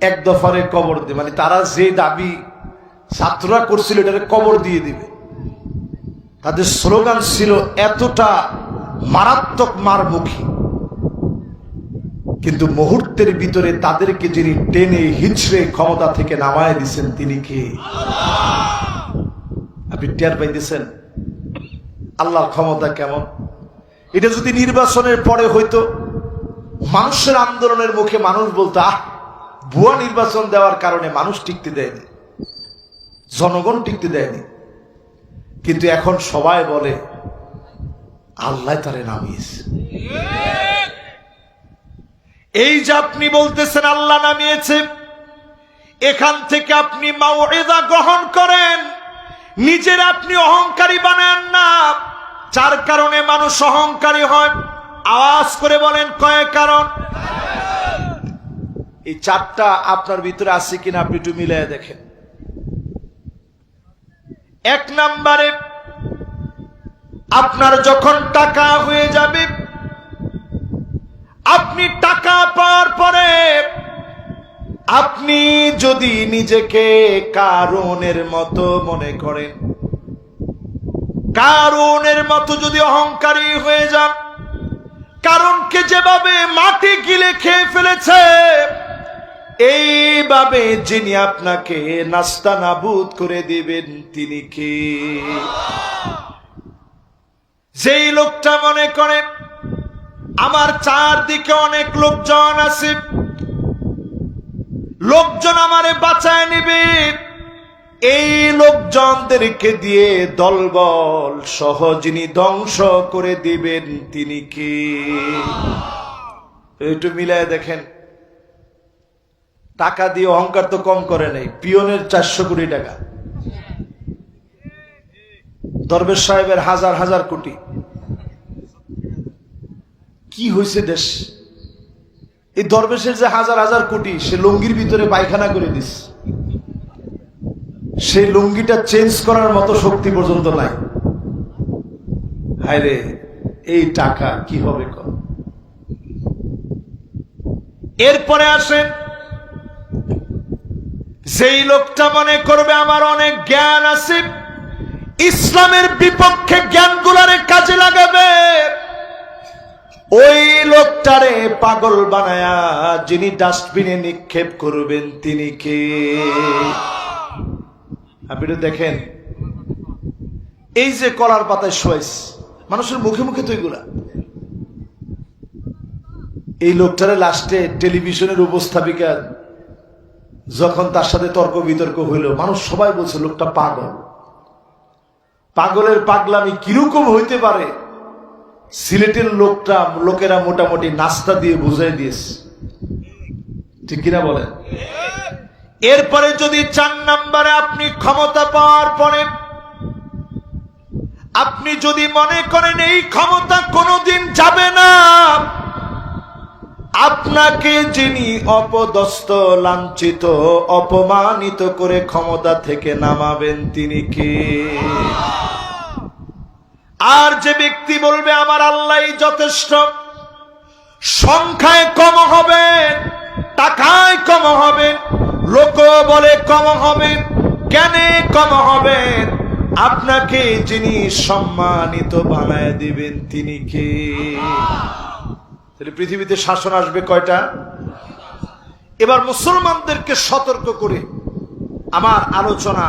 এক দফারে কবর দে, মানে তারা যে দাবি ছাত্ররা করছিল এটাকে কবর দিয়ে দিবে। তাদের স্লোগান ছিল এতটা মারাত্মক মারমুখী, কিন্তু মুহূর্তের ভিতরে তাদেরকে যিনি টেনে হিঁচড়ে ক্ষমতা থেকে নামায় দিচ্ছেন তিনি কে? আপনি টের পাইতেছেন আল্লাহর ক্ষমতা কেমন? এটা যদি নির্বাচনের পরে হইতো, মানুষের আন্দোলনের মুখে মানুষ বলতো আহ, ভুয়া নির্বাচন দেওয়ার কারণে মানুষ টিকতে দেয়নি, জনগণ টিকতে দেয়নি। কিন্তু এখন সবাই বলে আল্লাহ তারে নামিয়েছে। এই যে আপনি বলতেছেন আল্লাহ নামিয়েছে, এখান থেকে আপনি মাউইযা গ্রহণ করেন, নিজের আপনি অহংকারী বানান না। যার কারণে মানুষ অহংকারী হয়, আওয়াজ করে বলেন কয় কারণ? এই চারটা আপনার ভিতরে আছে কিনা আপনি একটু মিলিয়ে দেখেন। এক নম্বরে, আপনার যখন টাকা হয়ে যাবে, আপনি টাকা পাওয়ার পরে আপনি যদি নিজেকে কারুনের মতো মনে করেন, কারুনের মতো যদি অহংকারী হয়ে যান, কারণকে যেভাবে মাটি গিলে খেয়ে ফেলেছে, এইভাবে যিনি আপনাকে নাস্তানাবুদ করে দিবেন তিনি কে? যেই লোকটা মনে করে আমার চারদিকে অনেক লোকজন আছে, লোকজন আমারে বাঁচায় নিবে, এই লোকজনদেরকে দিয়ে দলবল সহ যিনি ধ্বংস করে দিবেন তিনি কে? একটু মিলায় দেখেন। টাকা দিয়ে অহংকার তো কম করে নাই, পিয়নের 400 কোটি টাকা, দরবেশ সাহেবের হাজার হাজার কোটি। কি হয়েছে দেশ? এই দরবেশের যে হাজার হাজার কোটি, সে লুঙ্গির ভিতরে পায়খানা করে দিস, সেই লুঙ্গিটা চেঞ্জ করার মতো শক্তি পর্যন্ত নাই। হায় রে, এই টাকা কি হবে? এরপরে আসেন, যেই লোকটা মনে করবে আমার অনেক জ্ঞান আছে, ইসলামের বিপক্ষে জ্ঞানগুলারে কাজে লাগাবে, ওই লোকটারে পাগল বানায়া যিনি ডাস্টবিনে নিক্ষেপ করবেন তিনি কে? আপনি দেখেন, এই যে কলার পাতায় শোয়াইস, মানুষের মুখে মুখে তো এগুলা। এই লোকটারে লাস্টে টেলিভিশনের উপস্থাপিকা যখন তার সাথে তর্ক বিতর্ক হইল, মানুষ সবাই বলছে লোকটা পাগল। পাগলের পাগলামি কিরকম হইতে পারে, সিলেটের লোকেরা মোটামুটি নাস্তা দিয়ে বুঝাই দিয়েছে, ঠিক কিনা বলেন? এরপরে যদি 4 নম্বরে আপনি ক্ষমতা পাওয়ার পরে আপনি যদি মনে করেন এই ক্ষমতা কোনোদিন যাবে না, আপনাকে যিনি অপদস্থ, লাঞ্ছিত, অপমানিত করে ক্ষমতা থেকে নামাবেন তিনি কে? আর যে ব্যক্তি বলবে আমার আল্লাহই যথেষ্ট, সংখ্যায় কম হবেন, টাকায় কম হবেন, লোক বলে কম হবেন, জ্ঞানে কম হবেন, আপনাকে যিনি সম্মানিত বানায় দিবেন তিনি কে? পৃথিবীতে শাসন আসবে কয়টা? এবার মুসলমানদেরকে সতর্ক করে আমার আলোচনা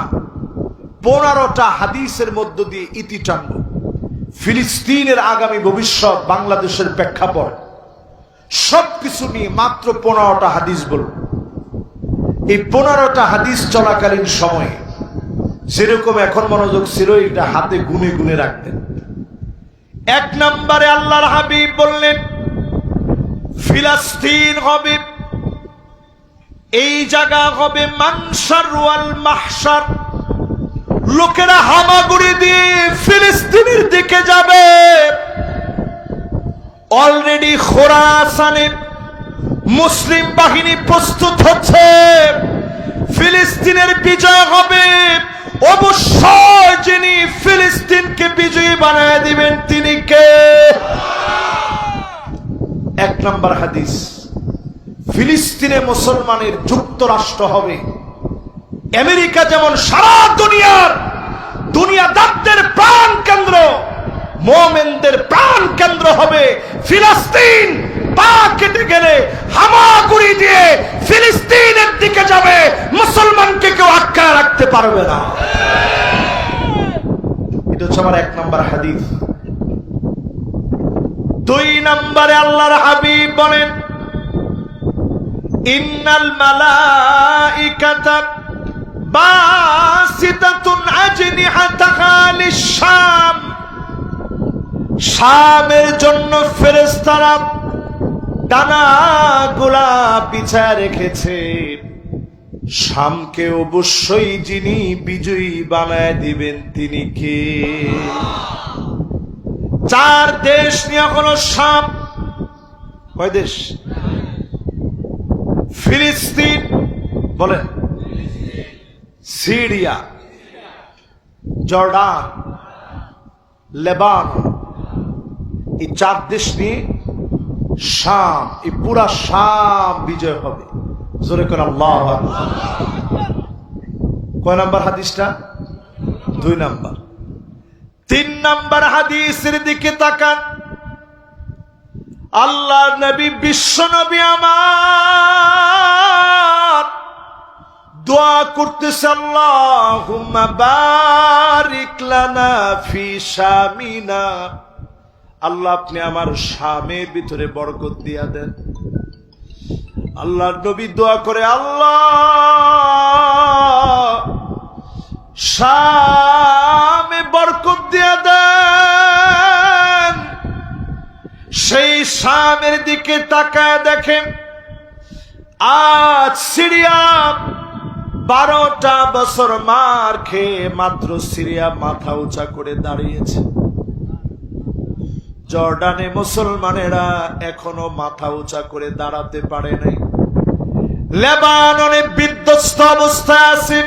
15টা হাদিসের মধ্য দিয়ে ইতি টানব। ফিলিস্তিনের আগামী ভবিষ্যৎ, বাংলাদেশের প্রেক্ষাপট, সবকিছু নিয়ে মাত্র 15টা হাদিস বলব। এই 15টা হাদিস চলাকালীন সময়ে যেরকম এখন মনোযোগ ছিল, এটা হাতে গুনে গুনে রাখতেন। 1 নম্বরে আল্লাহর হাবিব বললেন, ফিলিস্তিন হবে, এই জায়গা হবে মানসার ওয়াল মাহশার। লোকেরা হামাগুড়ি দিয়ে ফিলিস্তিনের দিকে যাবে। অলরেডি খোরাসানে মুসলিম বাহিনী প্রস্তুত হচ্ছে। ফিলিস্তিনের বিজয় হবে। অবশ্যই যিনি ফিলিস্তিনকে বিজয়ী বানায় দিবেন তিনি কে? 1 নম্বর হাদিস, ফিলিস্তিনে মুসলমানের যুক্তরাষ্ট্র হবে। আমেরিকা যেমন সারা দুনিয়াদারদের প্রাণ কেন্দ্র, মুমিনদের প্রাণ কেন্দ্র হবে ফিলিস্তিন। পা কেটে গেলে হামাগুড়ি দিয়ে ফিলিস্তিনের দিকে যাবে, মুসলমানকে কেউ আটকায় রাখতে পারবে না। এটা হচ্ছে আমার 1 নম্বর হাদিস। 2 নম্বরে আল্লাহর হাবিব বলেন, ইন্নাল মালাইকাতা বাসিতাতুন আজনিহাতাহা লিশ-শাম। শামের জন্য ফেরেশতারা ডানাগুলা বিছায় রেখেছে। শামকে অবশ্যই যিনি বিজয়ী বানায় দিবেন তিনি কে? 4 দেশ নিয়ে হলো শাম। কয় দেশ? ফিলিস্তিন বলেন, সিরিয়া, জর্ডান, লেবানন, এই 4 দেশ নিয়ে শাম, এই পুরা শাম বিজয় হবে। জোরে করে আল্লাহু আকবার। কয় নাম্বার হাদিসটা? 2 নাম্বার। 3 নাম্বার হাদিসের দিকে তাকান। আল্লাহর নবী, বিশ্ব নবী আমার দোয়া করতেছে, আল্লাহুম্মা বারিক লানা ফি শামিনা। আল্লাহ আপনি আমার শামের ভিতরে বরকত দিয়া দেন। আল্লাহর নবী দোয়া করে, আল্লাহ শামে বরকত দিয়া দেন। সেই শামের দিকে তাকায় দেখেন, আজ সিরিয়া 12টা বছর মার খেয়ে মাত্র সিরিয়া মাথা উঁচা করে দাঁড়িয়েছে। জর্ডানে মুসলমানেরা এখনো মাথা উঁচা করে দাঁড়াতে পারে নাই। লেবাননে বিধ্বস্ত অবস্থায় আছে।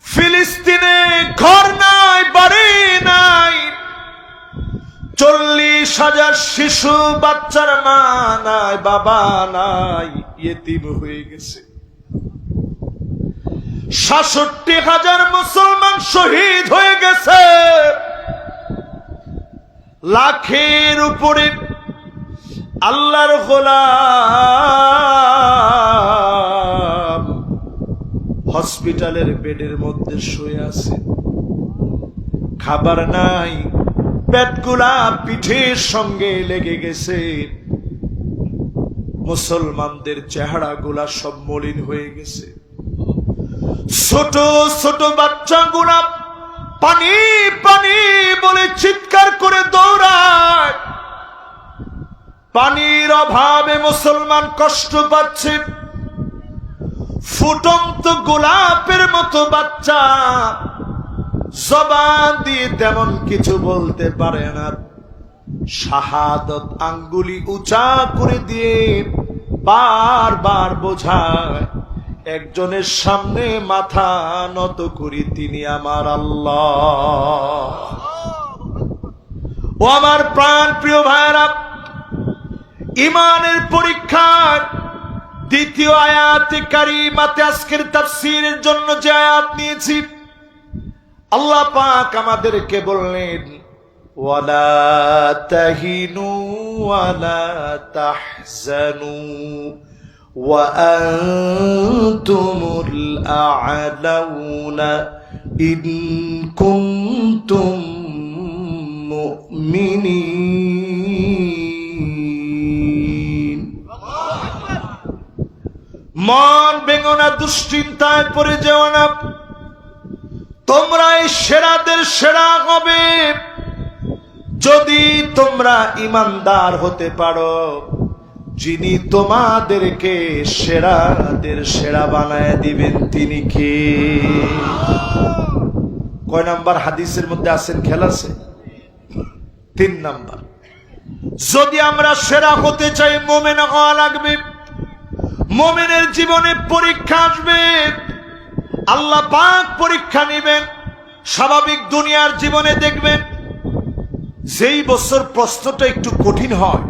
ফিলিস্তিনে ঘর নাই, বাড়ি নাই। 40,000 শিশু, বাচ্চার মা নাই, বাবা নাই, ইয়েতিম হয়ে গেছে। 66,000 মুসলমান শহীদ হয়ে গেছে। লাখের উপরে আল্লাহর গোলাম হসপিটালের বেডের মধ্যে শুয়ে আছে। খাবার নাই, পেটগুলা পিঠের সঙ্গে লেগে গেছে। মুসলমানদের চেহারাগুলা সব মলিন হয়ে গেছে। ছোট ছোট বাচ্চাগুলা পানি পানি বলে চিৎকার করে দৌড়ায়। পানির অভাবে মুসলমান কষ্ট পাচ্ছে। ফুটন্ত গোলাপের মতো বাচ্চা, জবান দিয়ে তেমন কিছু বলতে পারে না। শাহাদত আঙ্গুলি উঁচা করে দিয়ে বারবার বোঝায়, একজনের সামনে মাথা নত করি, তিনি আমার আল্লাহ। ও আমার প্রাণ প্রিয় ভাইরা, ইমানের পরীক্ষার 2য় আয়াতে কারিমাতে আজকের তাফসীরের জন্য যে আয়াত নিয়েছি, আল্লাহ পাক আমাদেরকে বললেন, ওয়ালা তাহিনু ওয়ালা তাহজানু ওয়া আনতুমুল আ'লাউনা ইন কুনতুম মুমিনিন। মন ভেঙো না, দুশ্চিন্তায় পড়ে যেও না। তোমরা এই সেরাদের সেরা হবে যদি তোমরা ইমানদার হতে পারো। যিনি তোমাদেরকে সেরাদের সেরা বানায় দিবেন তিনি কে? কয় নাম্বার হাদিসের মধ্যে আছেন? খেয়াল আছে? 3 নাম্বার। যদি আমরা সেরা হতে চাই, মুমিন হওয়া লাগবে। মুমিনের জীবনে পরীক্ষা আসবে, আল্লাহ পাক পরীক্ষা নেবেন। স্বাভাবিক দুনিয়ার জীবনে দেখবেন যেই বছর প্রশ্নটা একটু কঠিন হয়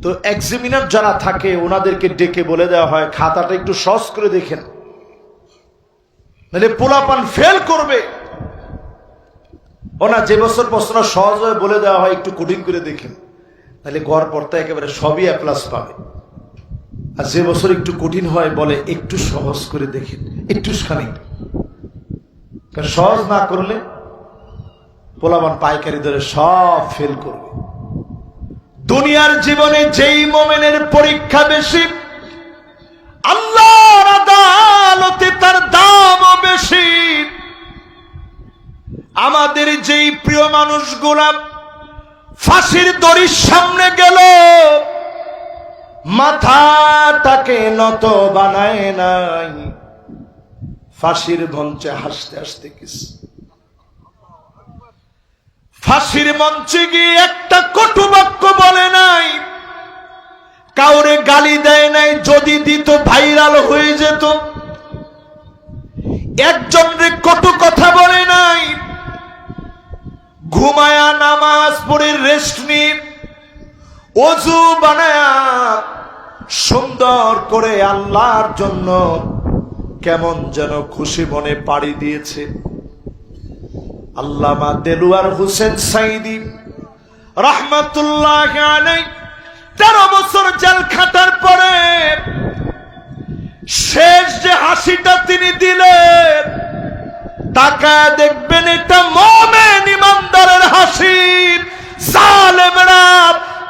তো এক্সামিনার যারা থাকে ওনাদেরকে ডেকে বলে দেওয়া হয় খাতাটা একটু সহজ করে দেখেন, নাহলে পোলাপান ফেল করবে। ওনা যে বছর প্রশ্ন সহজ হয় বলে দেওয়া হয় একটু কঠিন করে দেখেন, নাহলে গড় পড়তে একেবারে সবই A+ পাবে। আর যে বছর একটু কঠিন হয় বলে একটু সহজ করে দেখেন, একটু খানিক। সহজ না করলে পোলাপান পাইকারি ধরে সব ফেল করবে। দুনিয়ার জীবনে যেই মোমেনের পরীক্ষা বেশি, আল্লাহর আদালতে তার দামও বেশি। আমাদের যেই প্রিয় মানুষগুলা ফাঁসির দড়ির সামনে গেল, মাথাটাকে নত বানায় নাই, ফাঁসির মঞ্চে হাসতে হাসতে গেছে। ফাঁসির মঞ্চে গিয়ে একটা কটু বাক্য বলে নাই, কাউরে গালি দেয় নাই। যদি দিত ভাইরাল হয়ে যেত। একজনরে কটু কথা বলে নাই। ঘুমায়া নামাজ পড়ে রেস্ট নিয়ে ওযু বানায়া সুন্দর করে আল্লাহর জন্য কেমন যেন খুশি মনে পাড়ি দিয়েছে। আল্লামা দেলোয়ার হোসেন সাঈদী রাহমাতুল্লাহি আলাইহি 13 বছর জেল খাটার পরে শেষ যে হাসিটা তিনি দিলেন, তাকায় দেখবেন এটা মুমিন ইমানদারের হাসি। জালেমরা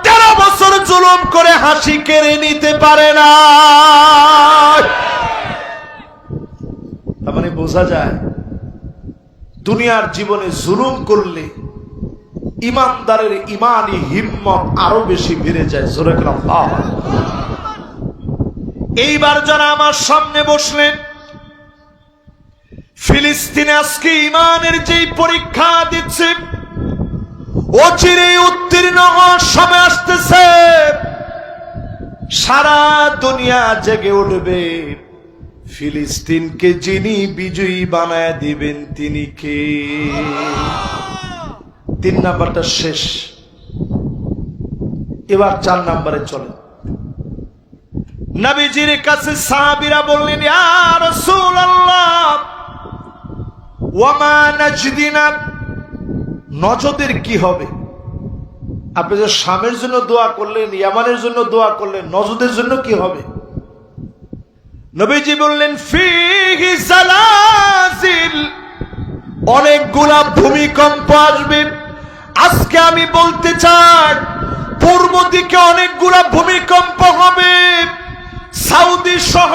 13 বছর জুলুম করে হাসি কেড়ে নিতে পারে না। তার মানে বোঝা যায় দুনিয়ার জীবনে জুলুম করলে ইমানদারের ইমানি হিম্মত আরো বেশি বেড়ে যায়। জোরে করে আল্লাহ। এইবার যারা আমার সামনে বসলেন, ফিলিস্তিনে আজকে ইমানের যেই পরীক্ষা দিচ্ছে, অচিরেই উত্তীর্ণ হওয়ার সময় আসতেছে। সারা দুনিয়া জেগে উঠবে, ফিলিস্তিনকে যিনি বিজয়ী বানায় দিবেন তিনি কে? 3 নাম্বারটা শেষ, এবার 4 নাম্বারে চলে। নবীজির কাছে সাহাবীরা বললেন, ইয়া রাসূলুল্লাহ ওয়া মা নাজদিনা, নজদের কি হবে? আপনি যে শামের জন্য দোয়া করলেন, ইয়ামানের জন্য দোয়া করলেন, নজদের জন্য কি হবে? নবীজি বললেন, ফিহি জালাজিল, অনেকগুলা ভূমিকম্প আসবে। আজকে আমি বলতে চাই পূর্ব দিকে অনেকগুলা ভূমিকম্প হবে। সৌদি সহ,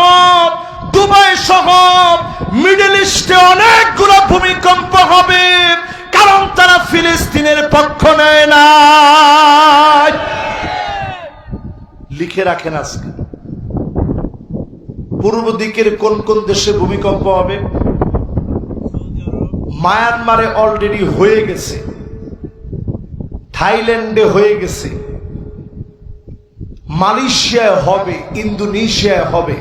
দুবাই সহ, মিডল ইস্টে অনেকগুলা ভূমিকম্প হবে, কারণ তারা ফিলিস্তিনের পক্ষ নেয় না। লিখে রাখেন আজকে পূর্ব দিকের কোন কোন দেশে ভূমিকম্প হবে। মায়ানমারে অলরেডি হয়ে গেছে, থাইল্যান্ডে হয়ে গেছে, মালয়েশিয়ায় হবে, ইন্দোনেশিয়ায় হবে,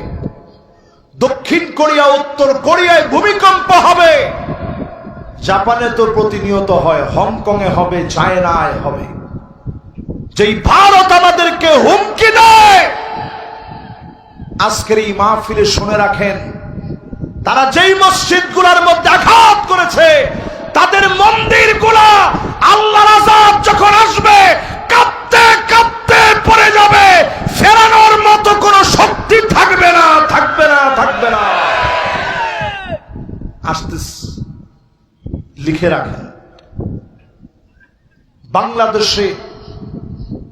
দক্ষিণ কোরিয়া, উত্তর কোরিয়ায় ভূমিকম্প হবে। জাপানে তো প্রতিনিয়ত হয়, হংকং এ হবে, চায়নায় হবে। যেই ভারত আমাদেরকে হুমকি দেয়, আজকের এই মাহফিলে শুনে রাখেন, তারা যেই মসজিদগুলোর মধ্যে আঘাত করেছে, তাদের মন্দিরগুলা আল্লাহর আযাব যখন আসবে কাঁপতে কাঁপতে পড়ে যাবে, ফেরানোর মতো কোনো শক্তি থাকবে না, থাকবে না, থাকবে না। আসতেছে, লিখে রাখেন। বাংলাদেশে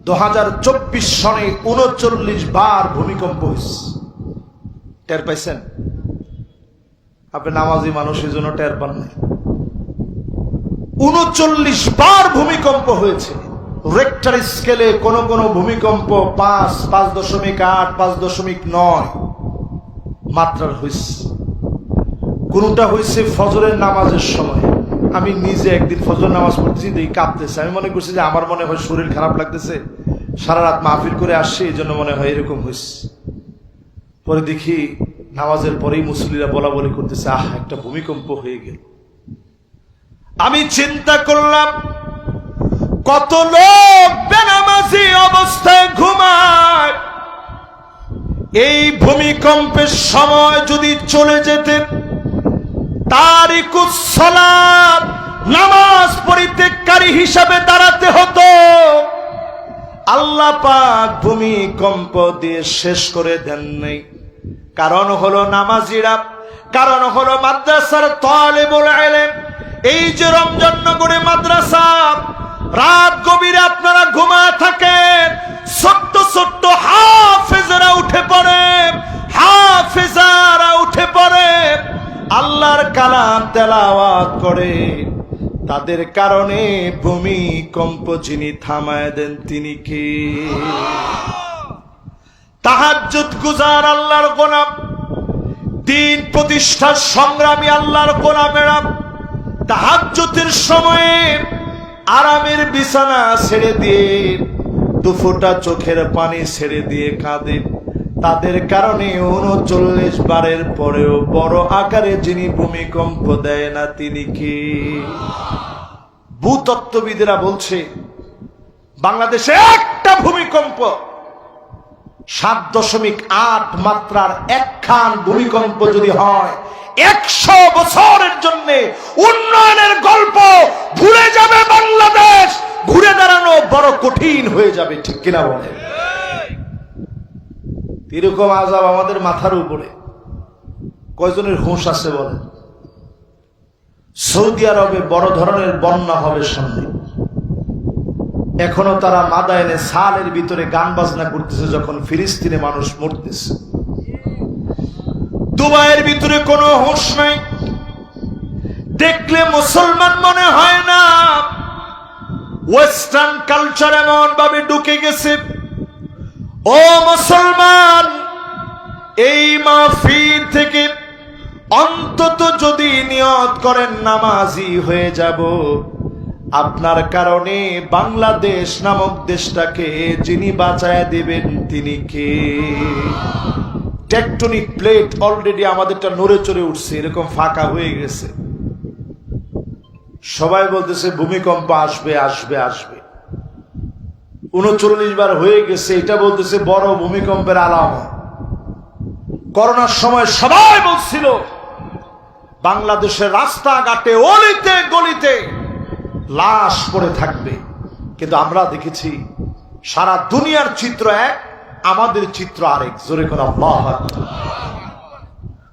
2024 সনে 39 বার ভূমিকম্প হয়েছে। টের পাইছেন? আপনি নামাজি মানুষ, এই জন্য টের পান নাই। 39 বার ভূমিকম্প হয়েছে। রেক্টার স্কেলে কোন কোন ভূমিকম্প 5, 5.8, 5.9 মাত্রার হয়েছে। কোনটা হয়েছে ফজরের নামাজের সময়। আমি নিজে একদিন ফজর নামাজ পড়তেছি, দেখি কাঁপতেছে। আমি মনে করছি যে আমার মনে হয় শরীর খারাপ লাগতেছে, সারা রাত মাহফিল করে আসছে, এই জন্য মনে হয় এরকম হয়েছে। পরে দেখি নামাজের পরেই মুসল্লিরা বলা বলি করতেছে, আহ, একটা ভূমিকম্প হয়ে গেল। আমি চিন্তা করলাম, কত লোক বেনামাজি অবস্থায় ঘুমায়, এই ভূমিকম্পের সময় যদি চলে যেতেন, তারিকুস সালাত নামাজ পরিত্যাগকারী হিসাবে দাঁড়াতে হতো। আল্লাহ পাক ভূমিকম্প দিয়ে শেষ করে দেন নাই। কারণ হলো নামাজিরা, কারণ হলো মাদ্রাসার তালিবুল ইলম। এই যে রমজাননগরে মাদ্রাসা, রাত গভীরে আপনারা ঘুমায় থাকেন, ছোট্ট ছোট্ট হাফেজরা উঠে পড়ে, হাফেজারা উঠে পড়ে, আল্লাহর কালাম তেলাওয়াত করে। তাদের কারণে ভূমিকম্প যিনি থামায় দেন তিনি কে? তাহাজ্জুদ গুজার আল্লাহর গোলাম, দিন প্রতিষ্ঠার সংগ্রামী আল্লাহর গোলামেরা তাহাজ্জুদের সময়ে আরামের বিছানা ছেড়ে দিয়ে, দুফোঁটা চোখের পানি ছেড়ে দিয়ে কাঁদেন। তাদের কারণে 39 বারের পরেও বড় আকারে যিনি ভূমিকম্প দেয় না তিনি কে? ভূতত্ত্ববিদেরা বলছে, বাংলাদেশে একটা ভূমিকম্প 7.8 মাত্রার একখান ভূমিকম্প যদি হয়, 100 বছরের জন্য উন্নয়নের গল্প ভুলে যাবে বাংলাদেশ। ঘুরে দাঁড়ানো বড় কঠিন হয়ে যাবে, ঠিক কিনা বলে? এরকম আযাব আমাদের মাথার উপরে কয়জনের হুঁশ আছে বলেন? সৌদি আরবে বড় ধরনের বন্যা হবে সামনে, এখনো তারা মাদায়েনে সালের ভিতরে গান বাজনা করতেছে যখন ফিলিস্তিনে মানুষ মরতেছে। দুবাইয়ের ভিতরে কোনো হুঁশ নাই, দেখলে মুসলমান মনে হয় না। ওয়েস্টার্ন কালচার এমন ভাবে ঢুকে গেছে। ও মুসলমান, এই মাহফিল থেকে অন্তত যদি নিয়ত করেন নামাজি হয়ে যাব, আপনার কারণে বাংলাদেশ নামক দেশটাকে যিনি বাঁচায় দিবেন তিনি কে? টেকটনিক প্লেট অলরেডি আমাদেরটা নড়ে চড়ে উঠছে, এরকম ফাঁকা হয়ে গেছে। সবাই বলতেছে ভূমিকম্প আসবে আসবে আসবে। 39 বার হয়ে গেছে, এটা বলতেছে বড় ভূমিকম্পের আলামত। করোনার সময় সবাই বলছিল বাংলাদেশের রাস্তাঘাটে অলিতে গলিতে লাশ পড়ে থাকবে, কিন্তু আমরা দেখেছি সারা দুনিয়ার চিত্র এক, আমাদের চিত্র আরেক। জোরে করে আল্লাহু আকবার।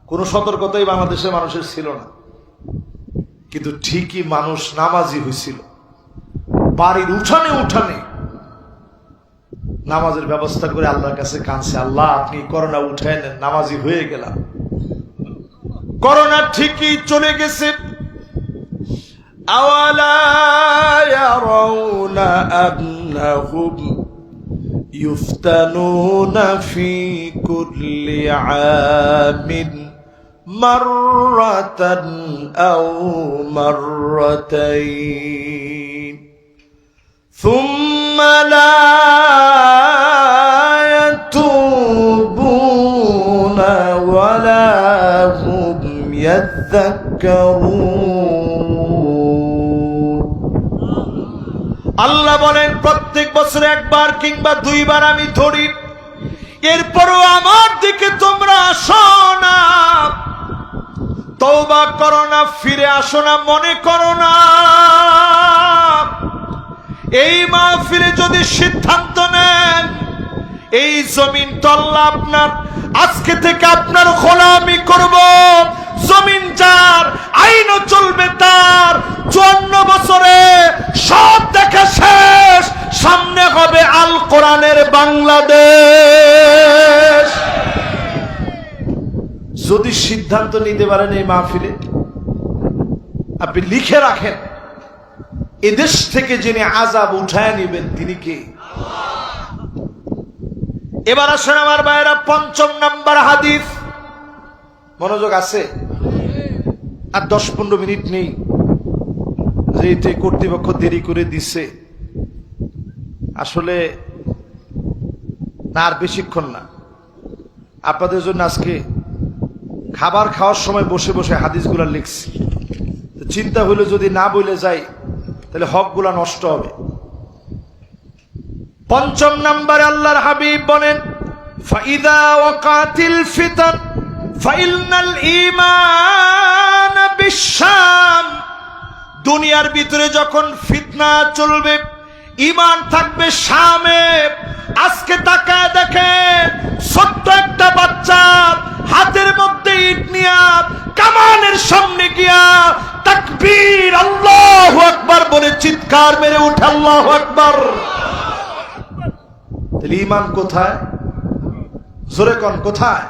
কোনো সতর্কতাই বাংলাদেশের মানুষের ছিল না, কিন্তু ঠিকই মানুষ নামাজি হয়েছিল। বাড়ির উঠানে উঠানে নামাজের ব্যবস্থা করে আল্লাহর কাছে কাঁদছে, আল্লাহ আপনি করোনা উঠায় নেন, নামাজি হয়ে গেলাম। করোনা ঠিকই চলে গেছে। আওয়ালা ইয়ারাউনা আন্নাহুম ইফতানুনা ফি কুল্লি আমিন মাররাতান আও মাররাতাইন সুম্মা লা ইয়াতুবুনা ওয়ালা হুম ইয়াযাক্কারুন। আল্লাহ বলেন প্রত্যেক বছরে একবার কিংবা 2 বার আমি ধরি, এরপরও আমার দিকে তোমরা আসো না, তওবা করো না, ফিরে আসো না, মনে করো না। এই মাহফিলে যদি সিদ্ধান্ত নেন এই জমিন তো আল্লাহ আপনার, আজকে থেকে আপনার গোলামি করব, জমিন যার, আইনও চলবে তার। 54 বছরে সব দেখা শেষ, সামনে হবে আল কোরআনের বাংলাদেশ। যদি সিদ্ধান্ত নিতে পারেন এই মাহফিলে, আপনি লিখে রাখেন, এদেশ থেকে যিনি আযাব উঠায় নেবেন তিনি কে? এবার আসেন আমার ভাইরা ৫ম নাম্বার হাদিস। মনোযোগ আছে? আর ১০-১৫ মিনিট নেই, যেতে কর্তৃপক্ষ দেরি করে দিছে, আসলে আর বেশিক্ষণ না। আপনাদের জন্য আজকে খাবার খাওয়ার সময় বসে বসে হাদিসগুলা লিখছি। চিন্তা হইলো যদি না বলে যাই তাহলে হকগুলা নষ্ট হবে। ৫ম নাম্বারে আল্লাহর হাবিব বলেন, ফাইদা ওয়াকাতিল ফিতান ফাইনাল ঈমান বিশাম। দুনিয়ার ভিতরে যখন ফিতনা চলবে, ঈমান থাকবে শামে। আজকে তাকায় দেখেন, ছোট্ট একটা বাচ্চা হাতের মধ্যে ইট নিয়া কামানের সামনে গিয়া তাকবীর আল্লাহু আকবার বলে চিৎকার মেরে উঠে আল্লাহু আকবার। তাহলে ঈমান কোথায়? জোরে কোন কোথায়?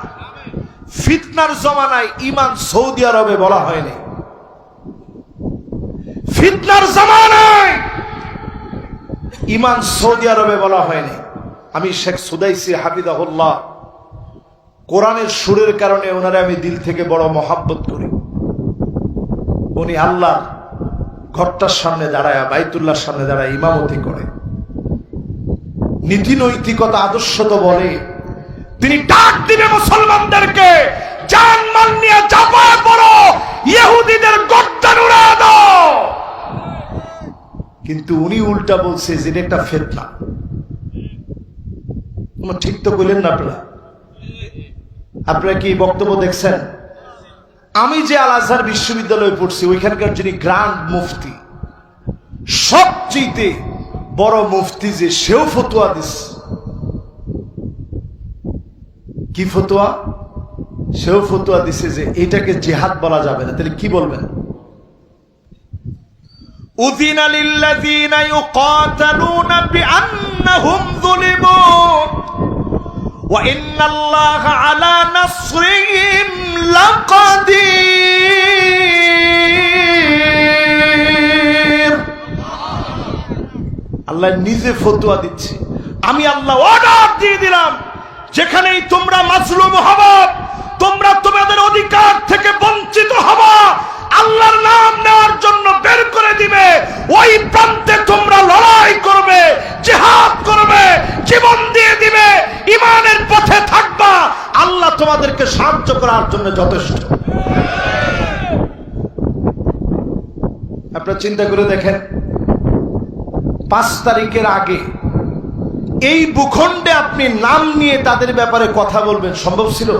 ফিতনার জমানায় ঈমান সৌদি আরবে বলা হয়নি। ফিতনার জমানায় ঈমান সৌদি আরবে বলা হয়নি। আমি শেখ সুদাইসি হাফিজাহুল্লাহ, কোরআনের সুরের কারণে ওনারে আমি দিল থেকে বড় মহাব্বত করি। উনি আল্লাহর ঘরটার সামনে দাঁড়ায়, বাইতুল্লাহর সামনে দাঁড়ায় ইমামতি করে, নীতি নৈতিকতা আদর্শ তো বলে। তিনি ডাক দিবে মুসলমানদেরকে, জানমাল নিয়ে চাপায় পড়ো, ইহুদিদের গর্দান উড়ায় দাও। কিন্তু উনি উল্টা বলছে যে এটা একটা ফিতনা। ঠিক তো বললেন না আপনারা? আপনারা কি বক্তব্য দেখছেন? আমি যে আল আজহার বিশ্ববিদ্যালয়ে পড়ছি, ওইখানকার যিনি গ্র্যান্ড মুফতি, সবচেয়ে বড় মুফতি, যে সেও ফতোয়া দিস। কি ফতোয়া? সেও ফতোয়া দিছে যে এটাকে জিহাদ বলা যাবে না। তাহলে কি বলবেন? উযিনা লিল্লাযীনা ইউকাতালুনা বিআন্নাহুম যুলিমু ওয়া ইন্নাল্লাহা আলা নাসরিহিম লাকাদির। আল্লাহ নিজে ফতোয়া দিচ্ছে। আমি আল্লাহ অর্ডার দিয়ে দিলাম, যেখানেই তোমরা মাজলুম হবা, তোমরা তোমাদের অধিকার থেকে বঞ্চিত হবা, আল্লাহর নাম নেওয়ার জন্য বের করে দিবে, ওই প্রান্তে তোমরা লড়াই করবে, জিহাদ করবে, জীবন দিয়ে দিবে, ঈমানের পথে থাকবা, আল্লাহ তোমাদেরকে সাহায্য করার জন্য যথেষ্ট। আপনারা চিন্তা করে দেখেন, 5 তারিখের আগে এই ভূখণ্ডে আপনি নাম নিয়ে তাদের ব্যাপারে কথা বলবেন সম্ভব ছিল?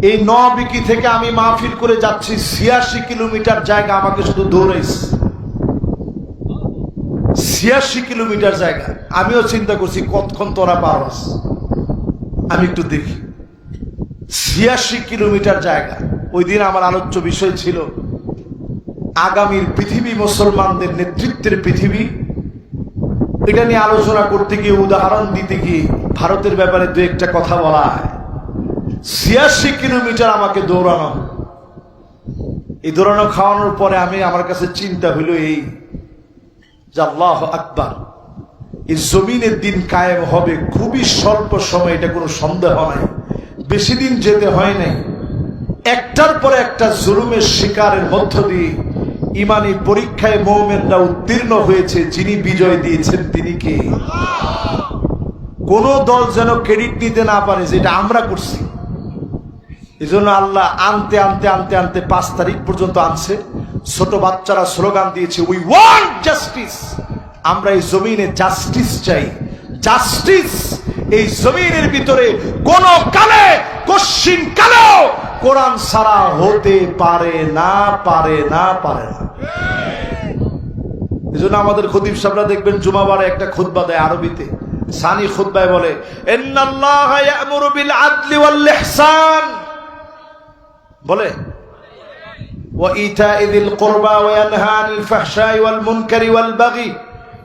এই নবিকি থেকে আমি মাহফিল করে যাচ্ছি, 86 কিলোমিটার জায়গা আমাকে শুধু দৌড়াইছে। 86 কিলোমিটার জায়গা। আমিও চিন্তা করছি কতক্ষণ তোরা পারস, আমি একটু দেখি। 86 কিলোমিটার জায়গা। ওই দিন আমার আলোচ্য বিষয় ছিল আগামীর পৃথিবী, মুসলমানদের নেতৃত্বের পৃথিবী। এটা নিয়ে আলোচনা করতে গিয়ে, উদাহরণ দিতে গিয়ে ভারতের ব্যাপারে দু একটা কথা বলা হয়। 86 কিলোমিটার আমাকে দৌড়ানো। এই দৌড়ানো খাওয়ানোর পরে আমার কাছে চিন্তা হইল এই যে আল্লাহু আকবার, এই জমিনের দিন কায়েম হবে খুবই স্বল্প সময়, এটা কোনো সন্দেহ নাই। বেশি দিন যেতে হয় নাই। একটার পরে একটা জুলুমের শিকারের মধ্য দিয়ে ইমানি পরীক্ষায় মুমিনরা উত্তীর্ণ হয়েছে। যিনি বিজয় দিয়েছেন তিনি কে? কোন দল যেন ক্রেডিট নিতে না পারে যেটা আমরা করছি। এই জন্য আল্লাহ আনতে আনতে আনতে আনতে 5 তারিখ পর্যন্ত আনছে। ছোট বাচ্চারা স্লোগান দিয়েছে, উই ওয়ান্ট জাস্টিস। আমরা এই জমিনে জাস্টিস চাই, জাস্টিস। এই জমিনের ভিতরে কোন কালে, কশ্চিন কালেও কোরআন ছাড়া হতে পারে না, পারে না, পারে না। এই জন্য আমাদের খতিব সাহেবরা দেখবেন জুমাবারে একটা খুতবা দেয় আরবিতে। সানি খুতবায় বলে, ইন্নাল্লাহা ইয়া'মুরু বিল আদলি ওয়াল ইহসান। বলে وإيتاء ذي القربى وينهى عن الفحشاء والمنكر والبغي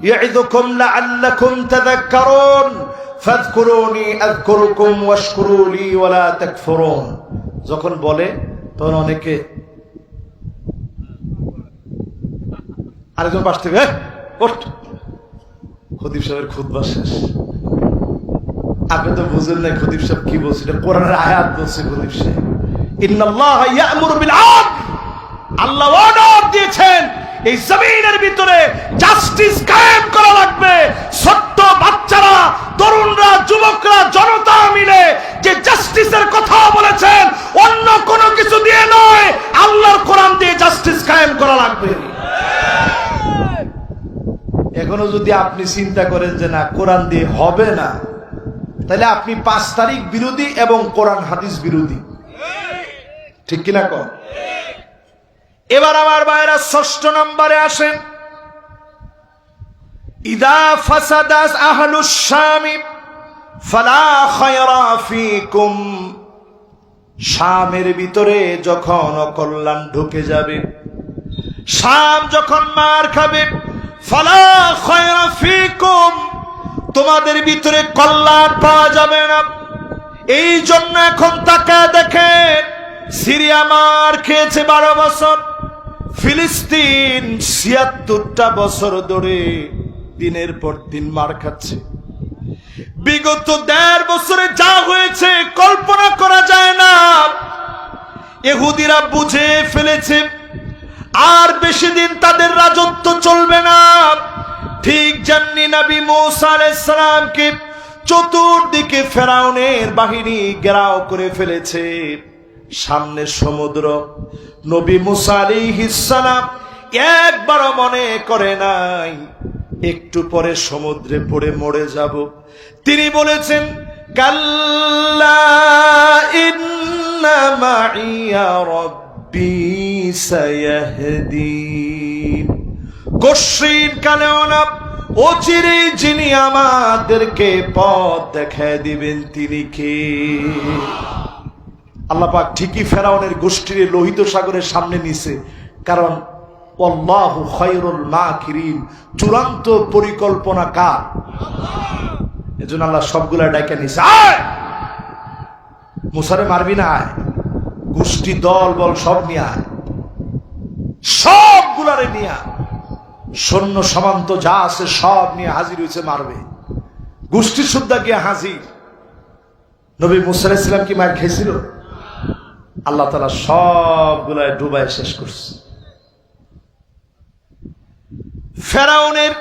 يعظكم لعلكم تذكرون فاذكروني أذكركم واشكروا لي ولا تكفرون যখন বলে তখন অনেকে আরেকজন পাশ থেকে ওঠ, খতিব সাহেবের খুতবা শেষ। আপনি তো বুঝেন না খতিব সাহেব কি বলছিল, কোরআনের আয়াত বলছে খতিব সাহেব, ইন্নাল্লাহা ইয়া'মুরু বিল আদল, আল্লাহ অর্ডার দিয়েছেন এই জমিনের ভিতরে জাস্টিস কায়েম করা লাগবে। ছোট্ট বাচ্চারা, তরুণরা, যুবকরা, জনতা মিলে যে জাস্টিসের কথা বলেছেন, অন্য কোনো কিছু দিয়ে নয়, আল্লাহর কোরআন দিয়ে জাস্টিস কায়েম করা লাগবে। এখনো যদি আপনি চিন্তা করেন যে না কোরআন দিয়ে হবে না, তাহলে আপনি 5 তারিখ বিরোধী এবং কোরআন হাদিস বিরোধী, ঠিক কিনা কন? এবার আমার ভাইরা 6 নম্বরে আসেন। ইদা ফাসাদাস আহলুশ শামি ফালা খায়রা ফিকুম, শামের ভিতরে যখন অকল্যাণ ঢুকে যাবে, শাম যখন মার খাবে, ফালা খায়রা ফিকুম, তোমাদের ভিতরে কল্যাণ পাওয়া যাবে না। এই জন্য এখন তাকায় দেখেন, সিরিয়া মার খেয়েছে 12 বছর, ফিলিস্তিন 76টা বছর ধরে দিনের পর দিন মার খাচ্ছে। বিগত 1.5 বছরে যা হয়েছে কল্পনা করা যায় না। ইহুদিরা বুঝে ফেলেছে আর বেশি দিন তাদের রাজত্ব চলবে না। ঠিক যেমনি নবী মুসা আলাইহিস সালামকে চতুর্দিকে ফেরাউনের বাহিনী ঘেরাও করে ফেলেছে, সামনে সমুদ্র, নবী মুসা আলাইহিস সালাম একবারও মনে করে নাই একটু পরে সমুদ্রে পড়ে মরে যাব। তিনি বলেছেন, কাল্লা ইন্না মাইয়া রাব্বি সায়াহদিন, কশিন কালেও না, অচিরেই যিনি আমাদেরকে পথ দেখায় দিবেন তিনি কে? আল্লাহ পাক ঠিকই ফেরাউনের গোষ্ঠীর লোহিত সাগরের সামনে নিছে, কারণ আল্লাহু খায়রুল মাকিরিন, চূড়ান্ত পরিকল্পনা কার? এজন্য আল্লাহ সবগুলা ডাইকা নিছে, আয় মুসারে মারবি না, আয় গোষ্ঠী দল বল সব নিয়ে আয়, সবগুলারে নিয়ে, সৈন্য সামন্ত যা আছে সব নিয়ে হাজির হয়েছে, মারবে। গোষ্ঠী সুদ্ধা গিয়ে হাজির। নবী মুসা আলাইহিস সালাম কি মার খেয়েছিল? আল্লাহ তাআলা সবগুলায় ডুবায় শেষ করছে। ফেরাউনের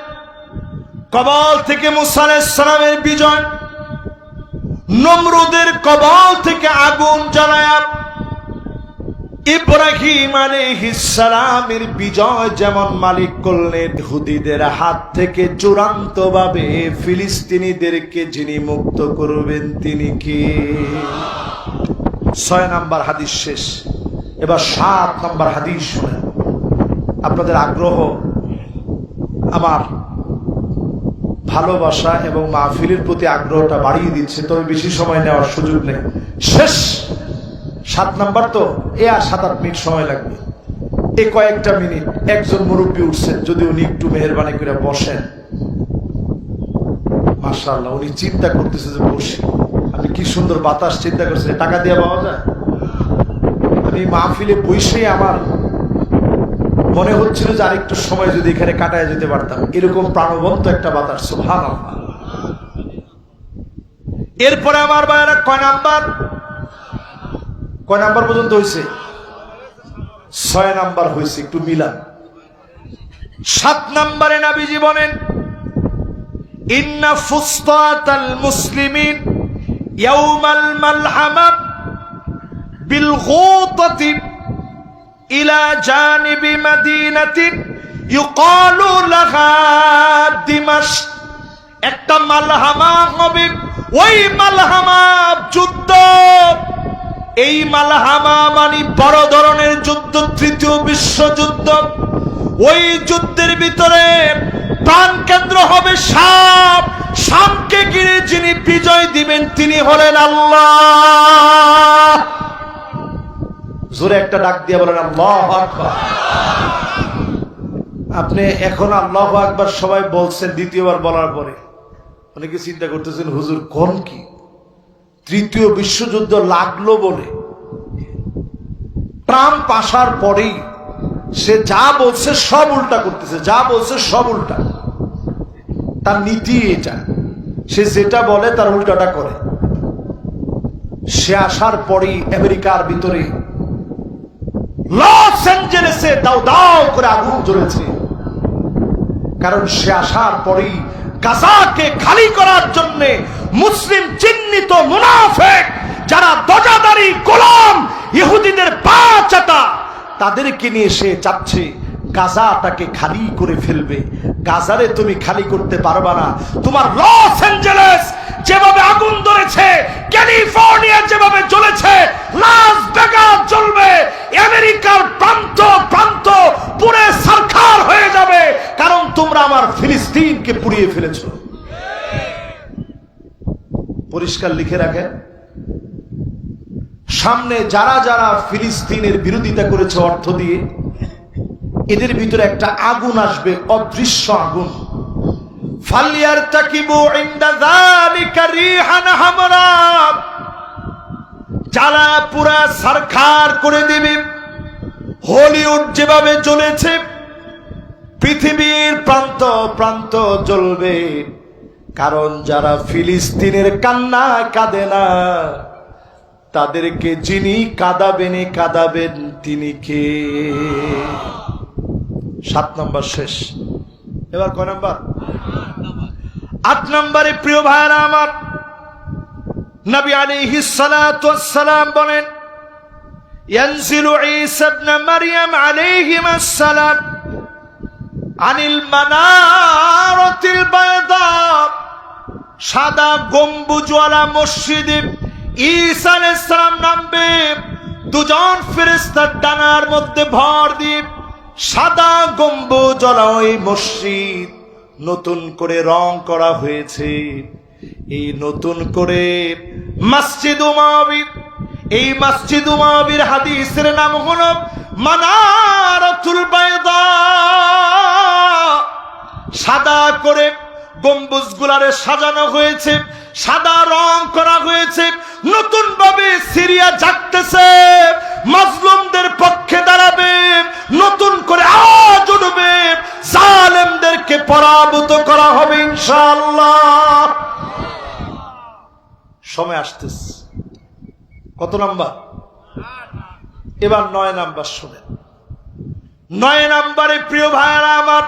কবল থেকে মুসা আলাইহিস সালামের বিজয়, নমরুদের কবল থেকে আগুন জ্বালায়া ইব্রাহিম আলাইহিস সালামের বিজয় যেমন মালিক করলেন, ইহুদিদের হাত থেকে চূড়ান্তভাবে ফিলিস্তিনিদেরকে যিনি মুক্ত করবেন তিনি কে? 6 নম্বর হাদিস শেষ। এবার 7 নম্বর হাদিস শুনেন। আপনাদের আগ্রহ আমার ভালোবাসা এবং মাহফিলের প্রতি আগ্রহটা বাড়িয়ে দিচ্ছে, তবে বেশি সময় নেওয়ার সুযোগ নেই। শেষ 7 নাম্বার, তো এ আর 7-8 মিনিট সময় লাগবে। এই কয়েকটা মিনিট একজন মুরব্বী উঠছেন, যদি উনি একটু মেহেরবানি করে বসেন। মাশাআল্লাহ, উনি চিন্তা করতেছে যে বসি, আমি কি সুন্দর বাতাস, চিন্তা করছে টাকা দিয়ে পাওয়া যায়। আমি মাহফিলে বসে আমার মনে হচ্ছিল যে আরেকটু সময় যদি এখানে কাটায় যেতে পারতাম, এরকম প্রাণবন্ত একটা বাতাস, সুবহানাল্লাহ। এরপরে আমার ভাইরা কয় নাম্বার পর্যন্ত হয়েছে? 6 নাম্বার হয়েছে, একটু মিলান। 7 নম্বরে নবীজি বলেন, ইন্না ফুসতাতাল মুসলিমিন ইয়াউমাল মালহামা বিল গুতাতি ইলা জানিবি মাদিনাতিন ইউকালু লাহা দিমাশক। একটা মালহামা হবে, ওই মালহামা যুদ্ধ। এই মালহামা মানে বড় ধরনের যুদ্ধ, 3য় বিশ্বযুদ্ধ। ওই যুদ্ধের ভিতরে প্রাণ কেন্দ্র হবে শাম। শামকে ঘিরে যিনি বিজয় দিবেন তিনি হলেন আল্লাহ। জোরে একটা ডাক দিয়ে বলেন আল্লাহু আকবার। আপনি এখন আল্লাহু আকবার সবাই বলছেন, দ্বিতীয়বার বলার পরে অনেকে চিন্তা করতেছেন হুজুর কোন কি তৃতীয় বিশ্বযুদ্ধ লাগলো বলে ট্রাম্প আসার পরেই সে যা বলছে সব উল্টা করতেছে, যা বলছে সব উল্টা। তার নীতি এটা, সে যেটা বলে তার উল্টাটা করে। সে আসার পরেই আমেরিকার ভিতরে লস অ্যাঞ্জেলেসে দাও দাও করে আগুন জ্বলেছে, কারণ সে আসার পরেই গাজাকে খালি করার জন্য মুসলিম চিহ্নিত মুনাফিক যারা দজাদারি গোলাম ইহুদিদের পা চাটা তাদেরকে নিয়ে সে চাচ্ছে গাজাটাকে খালি করে ফেলবে। গাজারে তুমি খালি করতে পারবা না। তোমার লস অ্যাঞ্জেলেস যেভাবে আগুন ধরেছে, ক্যালিফোর্নিয়া যেভাবে জ্বলেছে, লাস ভেগাস জ্বলবে, আমেরিকার প্রান্ত প্রান্ত পুরে সরকার হয়ে যাবে, কারণ তোমরা আমার ফিলিস্তিনকে পুড়িয়ে ফেলেছো। পরিষ্কার লিখে রাখেন, সামনে যারা যারা ফিলিস্তিনের বিরোধিতা করেছে অর্থ দিয়ে, এদের ভিতরে একটা আগুন আসবে, অদৃশ্য আগুন। ফালিয়ারতাকিবু ইনদা যালিকা রিহান হামরা, জ্বালা পুরা সরকার করে দিবে। হলিউড যেভাবে জ্বলেছে, পৃথিবীর প্রান্ত প্রান্ত জ্বলবে, কারণ যারা ফিলিস্তিনের কান্না কাঁদে না তাদেরকে যিনি কাঁদাবেন তিনি কে? 7 নম্বর শেষ। এবার কয় নম্বর? 8 নম্বরে প্রিয় ভাইরা আমার, নবী আলাইহিস সালাতু ওয়াস সালাম বলেন, ইয়ানজিলু ঈসা ইবনে মারইয়াম আলাইহিমাস সালাম আনিল মানারাতিল বায়দা, সাদা গম্বুজওয়ালা মসজিদে ঈসা আলাইহিস সালাম নামবে, দুজন ফেরেশতার ডানার মধ্যে ভর দিয়ে সাদা গম্বুজওয়ালা ওই মসজিদ নতুন করে রং করা হয়েছে। এই নতুন করে মসজিদ উমাবি, এই মসজিদ উমাবির হাদিসের নাম হলো মানারাতুল বায়দা। সাদা করে গম্বুজগুলারে সাজানো হয়েছে, সাদা রং করা হয়েছে। নতুন ভাবে সিরিয়া জাগতেছে, মাজলুমদের পক্ষে দাঁড়াবে, নতুন করে আওয়াজ উঠবে, জালেমদেরকে পরাভূত করা হবে ইনশাআল্লাহ। সময় আসতেছে। কত নাম্বার? এবার 9 নাম্বার শুনেন। 9 নাম্বারে প্রিয় ভাইরা আমার,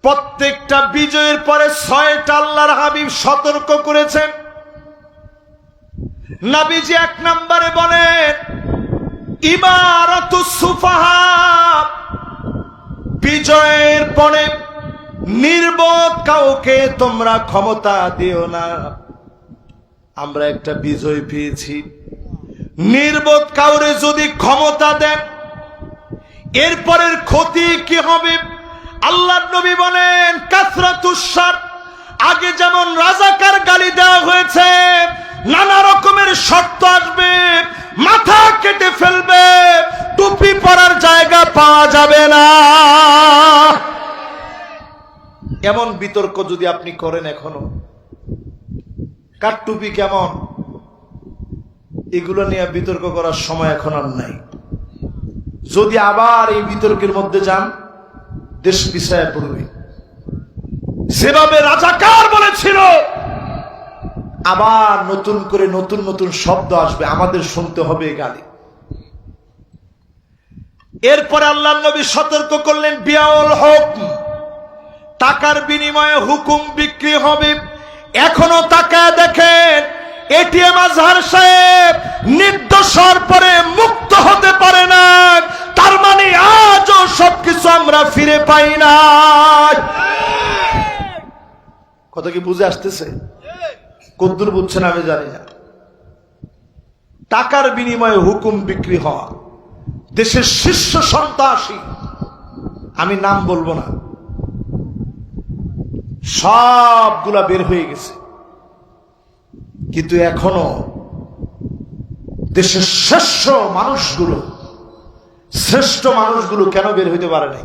প্রত্যেকটা বিজয়ের পরে 6টা আল্লাহর হাবিব সতর্ক করেছেন। নবীজি 1 নম্বরে বলেন, ইমারাতুস সুফাহা, বিজয়ের পরে নির্বোধ কাউকে তোমরা ক্ষমতা দিও না। আমরা একটা বিজয় পেয়েছি, নির্বোধ কাউরে যদি ক্ষমতা দেন এরপরের ক্ষতি কি হবে? আল্লাহর নবী বলেন, কাসরাতুস শার, আগে যেমন রাজাকার গালি দেওয়া হয়েছে, নানা রকমের শর্ত আসবে, মাথা কেটে ফেলবে, টুপি পরার জায়গা পাওয়া যাবে না। এমন বিতর্ক যদি আপনি করেন, এখনো কার টুপি কেমন, এগুলো নিয়ে বিতর্ক করার সময় এখন আর নাই। যদি আবার এই বিতর্কের মধ্যে যান, দেশ পিছায় পড়বে। যেভাবে রাজাকার বলেছিল, আবার নতুন করে নতুন নতুন শব্দ আসবে, আমাদের শুনতে হবে গালি। এরপরে আল্লাহর নবী সতর্ক করলেন, বিয়াউল হুকম, টাকার বিনিময়ে হুকুম বিক্রি হবে। এখনো তাকায় দেখেন, এটিএম আজহার সাহেব নির্দোষের পরে মুক্ত হতে পারে না, তার মানে আজও সবকিছু আমরা ফিরে পাই না। কথা কি বুঝে আসতেছে? কদ্দুর বুঝছেন আমি জানি না। টাকার বিনিময়ে হুকুম বিক্রি হওয়া, দেশের শীর্ষ সন্ত্রাসী, আমি নাম বলবো না, সবগুলা বের হয়ে গেছে। কিন্তু এখনো দেশের শ্রেষ্ঠ মানুষগুলো কেন বের হইতে পারে নাই?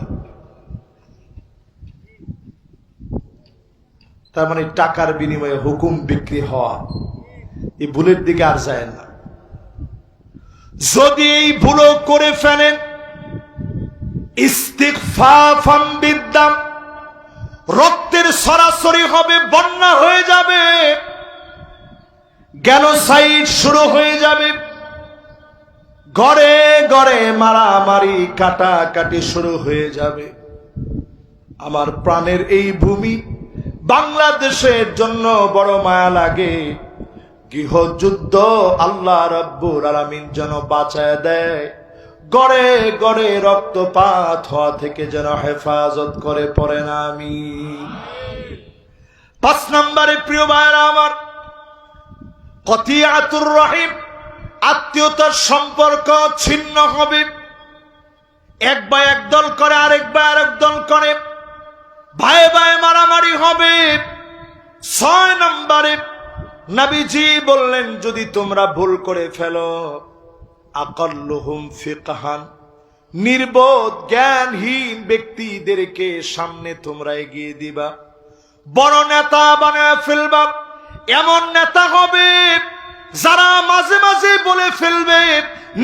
তার মানে টাকার বিনিময়ে হুকুম বিক্রি হওয়া, এই ভুলের দিকে আর যায় না। যদি এই ভুলও করে ফেলেন, ইস্তিগফাফাম বিদ্দাম, রক্তের সরাসরি হবে, বন্যা হয়ে যাবে, জেনোসাইড শুরু হয়ে যাবে, ঘরে ঘরে মারামারি কাটাকাটি শুরু হয়ে যাবে। আমার প্রাণের এই ভূমি বাংলাদেশের জন্য বড় মায়া লাগে। গৃহযুদ্ধ আল্লাহ রাব্বুল আলামিন যেন বাঁচায় দেয়, গড়ে গড়ে রক্তপাত হওয়া থেকে যেন হেফাজত করে, পড়ে না আমিন। 5 নম্বরে প্রিয় ভাইরা আমার, কতিয়াতুর রহিম, আত্মীয়তার সম্পর্ক ছিন্ন হবে। এক ভাই এক দল করে, আরেক ভাই আরেক দল করে, ভাই ভাই মারামারি হবে। 6 নম্বরে নবীজি বললেন, যদি তোমরা ভুল করে ফেলো, আকাল্লুহুম ফিকহান, নির্বোধ জ্ঞানহীন ব্যক্তিদেরকে সামনে তোমরা এগিয়ে দিবা, বড় নেতা বানায় ফেলবা। এমন নেতা হবে যারা মাঝে মাঝে বলে ফেলবে,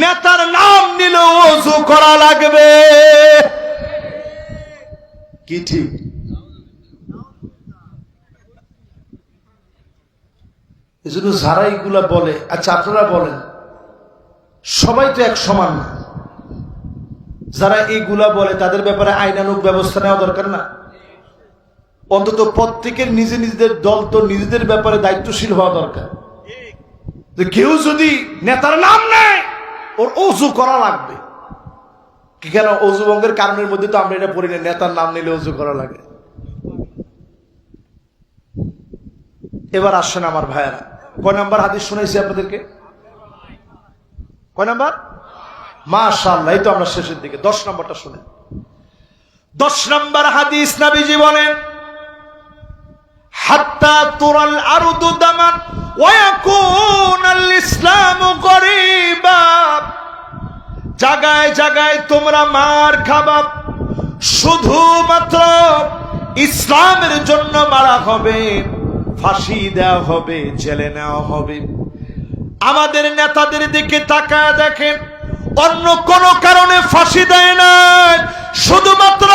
নেতার নাম নিলেও ওযু করা লাগবে। কি ঠিক? এজন্য যারা এইগুলা বলে, আচ্ছা আপনারা বলেন, সবাই তো এক সমান না। যারা এইগুলা বলে তাদের ব্যাপারে আইনানুগ ব্যবস্থা নেওয়া দরকার না? অন্তত প্রত্যেকের নিজেদের দল তো নিজেদের ব্যাপারে দায়িত্বশীল হওয়া দরকার। কেউ যদি নেতার নাম নেয়, ওর ওযু করা লাগবে। কেন? ওযু ভঙ্গের কারণের মধ্যে তো আমরা এটা পড়ি না, নেতার নাম নিলে ওযু করা লাগে। এবার আসেন আমার ভাইয়েরা, কয় নাম্বার হাদিস শুনাইছি আপনাদেরকে? কয় নাম্বার? মাশাআল্লাহ, এই তো আমরা শেষের দিকে। 10 নম্বরটা শুনেন। 10 নম্বর হাদিস, নবীজি বলেন, হাত্তা তুরাল আরদু দামান ওয়া ইয়াকুনাল ইসলামু গরীবা, জায়গায় জায়গায় তোমরা মার খাবা, শুধুমাত্র ইসলামের জন্য মারা হবে, ফাঁসি দেওয়া হবে, জেলে নেওয়া হবে। আমাদের নেতাদের দিকে তাকায় দেখেন, অন্য কোন কারণে ফাঁসি দেয় না, শুধুমাত্র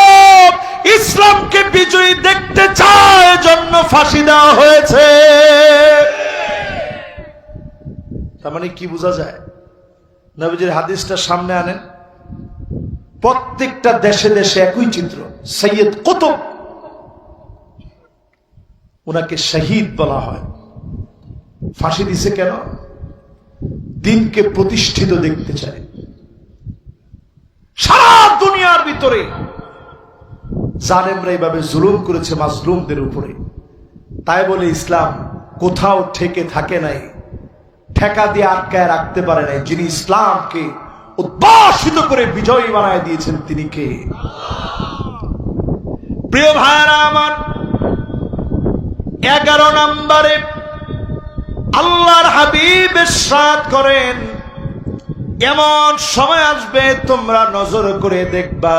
ইসলামকে বিজয়ী দেখতে চায় জন্য ফাঁসি দেওয়া হয়েছে। তার মানে কি বোঝা যায়? নবীজির হাদিসটা সামনে আনেন, প্রত্যেকটা দেশে দেশে একই চিত্র। সৈয়দ কুতুব, ওনাকে শহীদ বলা হয়। ফাঁসি দিছে কেন? দিনকে প্রতিষ্ঠিত দেখতে চায়। সারা দুনিয়ার ভিতরে জালেমরা এইভাবে জুলুম করেছে মাজলুমদের উপরে, তাই বলে ইসলাম কোথাও ঠেকে থাকে নাই, ঠেকা দিয়ে আটকায় রাখতে পারে নাই। যিনি ইসলামকে উদ্ভাসিত করে বিজয়ী বানায় দিয়েছেন, তিনি কে? প্রিয় ভাইরা আমার, 11 নম্বরে আল্লাহর হাবিব ইরশাদ করেন, এমন সময় আসবে তোমরা নজর করে দেখবা,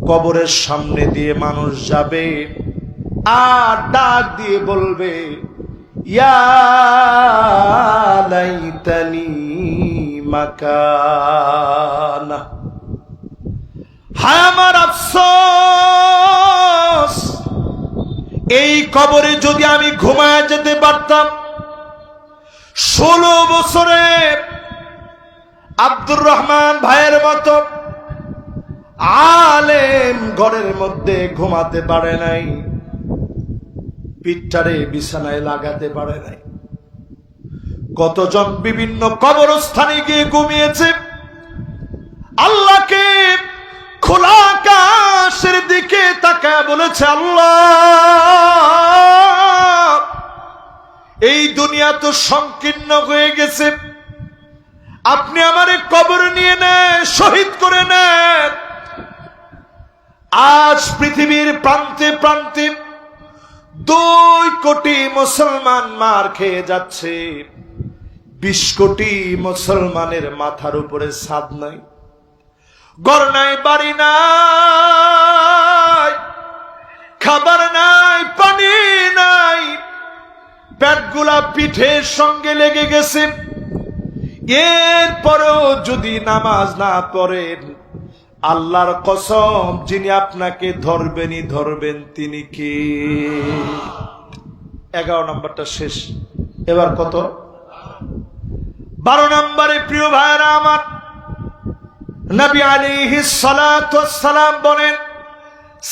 কবরের সামনে দিয়ে মানুষ যাবে আর ডাক দিয়ে বলবে, ইয়া লাইতানি মাকানা, হায় আমার আফসোস, এই কবরে যদি আমি ঘুমায় যেতে পারতাম। 16 বছরে আব্দুর রহমান ভাইয়ের মতো আলেম ঘরের মধ্যে ঘুমাতে পারে নাই, পিঠটারে বিছানায় লাগাতে পারে নাই। কতজন বিভিন্ন কবরস্থানে গিয়ে ঘুমিয়েছে, আল্লাহকে খোলা আকাশের দিকে তাকায় বলেছে, আল্লাহ, এই দুনিয়া তো সংকীর্ণ হয়ে গেছে, আপনি আমারে কবর নিয়ে নেন, শহীদ করে নেন। আজ পৃথিবীর প্রান্তে প্রান্তে 2 কোটি মুসলমান মার খেয়ে যাচ্ছে, 20 কোটি মুসলমানের মাথার উপরে ছাদ নাই, ঘর নাই, বাড়ি নাই, খাবার নাই, পানি নাই, পেটগুলা পিঠের সঙ্গে লেগে গেছে। এরপরেও যদি নামাজ না পড়েন, আল্লাহর কসম, যিনি আপনাকে ধরবেনই ধরবেন তিনি কে? 11 নম্বরটা শেষ, এবার কত? 12 নম্বরে প্রিয় ভাইরা আমার, নবী আলাইহিস সালাতু ওয়াস সালাম বলেন,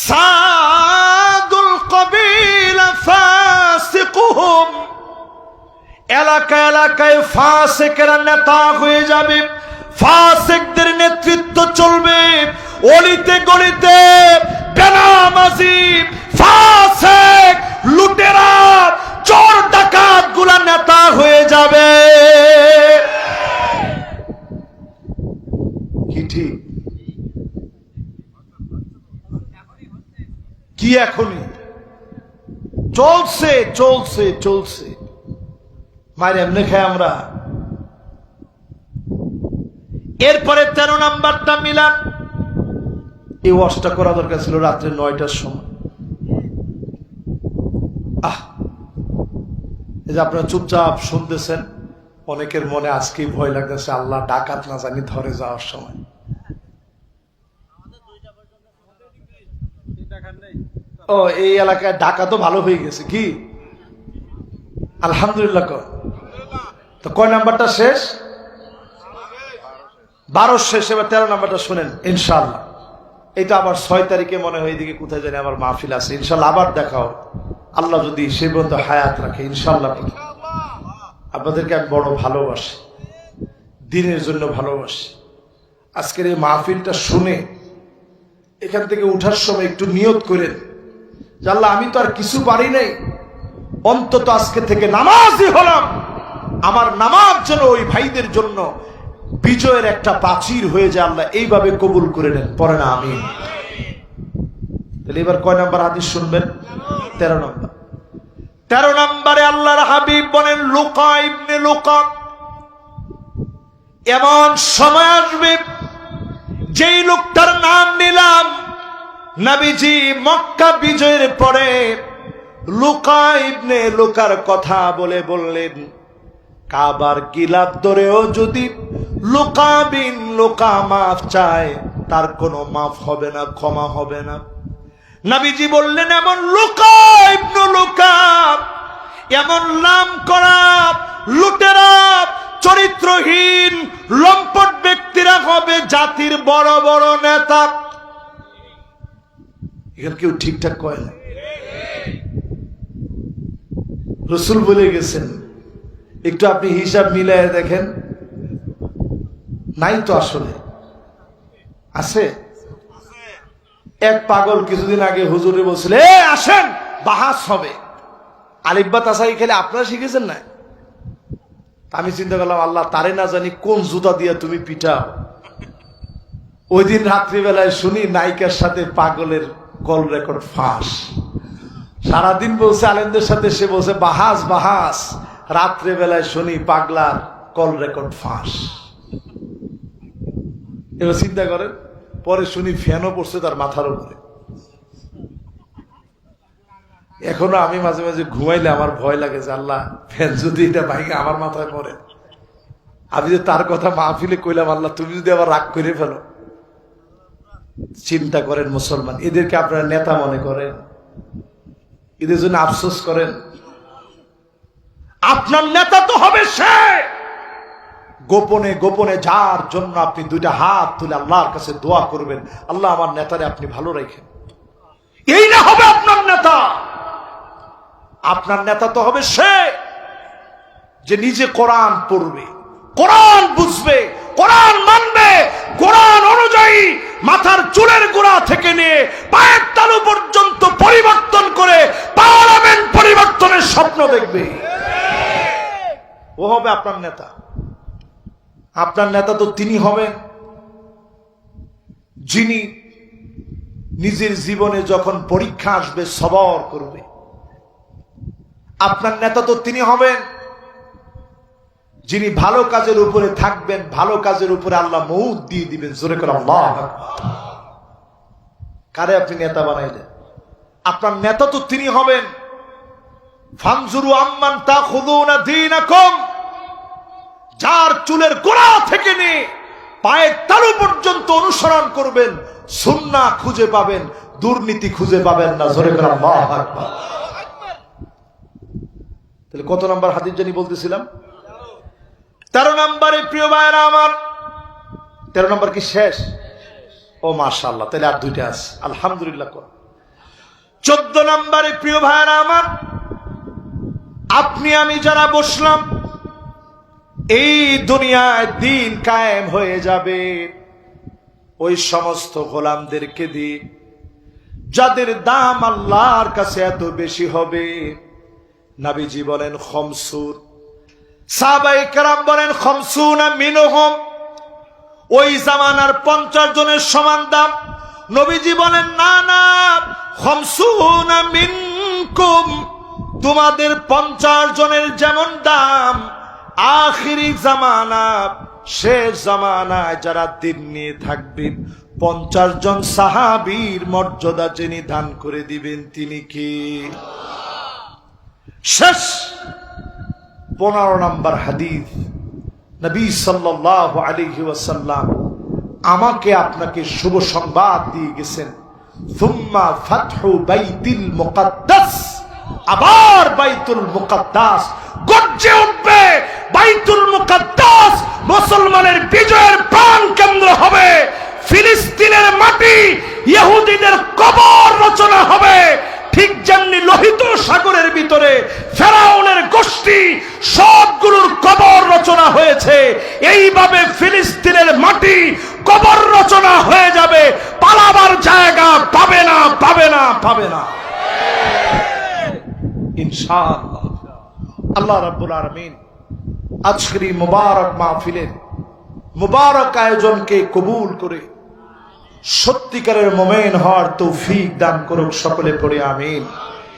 সাদুল কবিলা ফাসিকুহুম, এলাকা এলাকায় ফাসিকরা নেতা হয়ে যাবে, ফাসিকদের নেতৃত্ব চলবে, অলিতে গলিতে বেনামাজি ফাসিক লুটেরা চোর ডাকাত গুলা নেতা হয়ে যাবে। কি ঠিক? কি এখনই চলছে চলছে চলছে, মায়ের এমনি খাই আমরা। এরপরে 13 নাম্বারটা মিলান। এই ওয়াজটা করা দরকার ছিল রাত্রে 9টার সময়। এই যে আপনারা চুপচাপ শুনতেছেন, অনেকের মনে আজকেই ভয় লাগতেছে, আল্লাহ ডাকাত না জানি ধরে যাওয়ার সময়। ও, এই এলাকায় ডাকাত তো ভালো হয়ে গেছে কি? আলহামদুলিল্লাহ। তো কয় নাম্বারটা শেষ? 12 শেষ। এবার 13 নাম্বারটা শুনেন ইনশাআল্লাহ। এই তো আবার 6 তারিখে মনে হয় এদিকে কোথায় জানি আবার মাহফিল আছে, ইনশাআল্লাহ আবার দেখা হবে, আল্লাহ যদি সে পর্যন্ত হায়াত রাখে ইনশাআল্লাহ। আপনাদেরকে আমি বড় ভালোবাসি, দিনের জন্য ভালোবাসি। আজকের এই মাহফিলটা শুনে এখান থেকে উঠার সময় একটু নিয়ত করেন যে আল্লাহ, আমি তো আর কিছু পারি নাই, অন্তত আজকে থেকে নামাজই হলাম, আমার নামাজ যেন ওই ভাইদের জন্য বিজয়ের একটা প্রাচীর হয়ে যায়, আল্লাহ এইভাবে কবুল করে নেন। পরে না আমিন। তাহলে এবার কয় নাম্বার হাদিস শুনবেন? 13 নম্বর। 13 নম্বরে আল্লাহর হাবিব বলেন, লুকা ইবনে লুকা, এমন সময় আসবে যেই লোকটার নাম নিলাম নবীজি মক্কা বিজয়ের পরে লুকা ইবনে লুকার কথা বলে বললেন, কাবার গিলাফ ধরেও যদি লুকা বিন লুকা মাফ চায়, তার কোনো মাফ হবে না, ক্ষমা হবে না। নবীজি বললেন, এমন লুকা ইবনে লুকা, এমন নাম করা লুটেরা চরিত্রহীন লম্পট ব্যক্তিরা হবে জাতির বড় বড় নেতা। এখানে কেউ ঠিকঠাক কয় না। রাসূল বলে গেছেন, একটু আপনি হিসাব মিলায় দেখেন, নাই তো আসলে আছে। এক পাগল কিছুদিন আগে হুজুরে বলছিল, আসেন বাহাস হবে, আলিফবা তাসাই খেলে আপনারা শিখেছেন না? আমি চিন্তা করলাম, আল্লাহ, তারে না জানি কোন জুতা দিয়া তুমি পিটাও। ওই দিন রাত্রিবেলায় শুনি নায়িকার সাথে পাগলের কল রেকর্ড ফাঁস। সারাদিন বলছে আলেমদের সাথে, সে বলছে বাহাস বাহাস, রাত্রেবেলায় শুনি পাগলার কল রেকর্ড ফাঁস। এবার চিন্তা করেন, পরে শুনি ফ্যানও পড়ছে তার মাথার উপরে। এখনো আমি মাঝে মাঝে ঘুমাইলে আমার ভয় লাগে যে আল্লাহ, ফ্যান যদি এটা ভাঙে আমার মাথায় পড়ে। আমি যে তার কথা মাহফিলে কইলাম, আল্লাহ তুমি যদি আবার রাগ করে ফেলো। চিন্তা করেন মুসলমান, এদেরকে আপনারা নেতা মনে করেন, এদের জন্য আফসোস করেন। আপনার নেতা তো হবে সে গোপনে গোপনে যার জন্য আপনি 2টা হাত তুলে আল্লাহর কাছে দোয়া করবেন, আল্লাহ আমার নেতারে আপনি ভালো রাখেন। এই না হবে আপনার নেতা। আপনার নেতা তো হবে সে যে নিজে কোরআন পড়বে, কোরআন বুঝবে, কোরআন মানবে, কোরআন অনুযায়ী মাথার চুলের গোড়া থেকে নিয়ে পায়ের তালু পর্যন্ত পরিবর্তন করে পার্লামেন্ট পরিবর্তনের স্বপ্ন দেখবে। ও হবে আপনার নেতা। আপনার নেতা তো তিনি হবেন যিনি নিজের জীবনে যখন পরীক্ষা আসবে সবর করবে। আপনার নেতা তো তিনি হবেন যিনি ভালো কাজের উপরে থাকবেন, ভালো কাজের উপরে আল্লাহ মৌত দিয়ে দিবেন। জোরে করে আল্লাহ আকবার। কারে আপনি নেতা বানাইলেন? আপনার নেতা তো তিনি হবেন। ফানজুরু আম্মান তাখুযুনা দীনাকুম, যার চুলের গোড়া থেকে নিয়ে পায়ের তালু পর্যন্ত অনুসরণ করবেন, সুন্নাহ খুঁজে পাবেন, দুর্নীতি খুঁজে পাবেন না। জোরে করে আল্লাহু আকবার। তাহলে কত নাম্বার হাদিস জানি বলতেছিলাম? 13 নম্বরে প্রিয় ভাইরা আমার। 13 নম্বর কি শেষ? ও মাশাআল্লাহ, তাহলে আর দুইটা আছে, আলহামদুলিল্লাহ। 14 নম্বরে প্রিয় ভাইরা আমার, আপনি আমি যারা বসলাম, এই দুনিয়ায় দিন কায়েম হয়ে যাবে ওই সমস্ত গোলামদেরকে দিয়ে যাদের দাম আল্লাহর কাছে এত বেশি হবে। নবীজি বলেন খমসুর, সাহাবায়ে কেরাম বলেন খমসুনা মিনহুম, ওই জামানার 50 জনের সমান দাম। নবীজি বলেন না না, খমসুনা মিনকুম, তোমাদের 50 জনের যেমন দাম, আখিরি জামানা শেষ জামানায় যারা দিন নিয়ে থাকবেন 50 জন সাহাবীর মর্যাদা যিনি দান করে দিবেন তিনি কি? শেষ 15 নম্বর হাদিস, নবী সাল্লাল্লাহু আলাইহি ওয়াসাল্লাম আমাকে আপনাকে শুভ সংবাদ দিয়ে গেছেন, সুম্মা ফাতহু বাইতুল মুকাদ্দাস, আবার বাইতুল মুকাদ্দাস গর্জে উঠবে। বাইতুল মুকাদ্দাস মুসলমানের বিজয়ের প্রাণ কেন্দ্র হবে। ফিলিস্তিনের মাটি ইহুদিদের কবর রচনা হবে। ঠিক যেমনি লোহিত সাগরের ভিতরে ফেরাউনের গোষ্ঠী সবগুলোর কবর রচনা হয়েছে, এইভাবে ফিলিস্তিনের মাটি কবর রচনা হয়ে যাবে। পালাবার জায়গা পাবে না, পাবে না, পাবে না, ইনশাআল্লাহ। আল্লাহ রাব্বুল আলামিন আজকের এই মুবারক মাহফিলের মুবারক আয়োজনকে কবুল করে সত্যিকারের মুমিন হওয়ার তৌফিক দান করুক। সকলে পড়ে আমিন।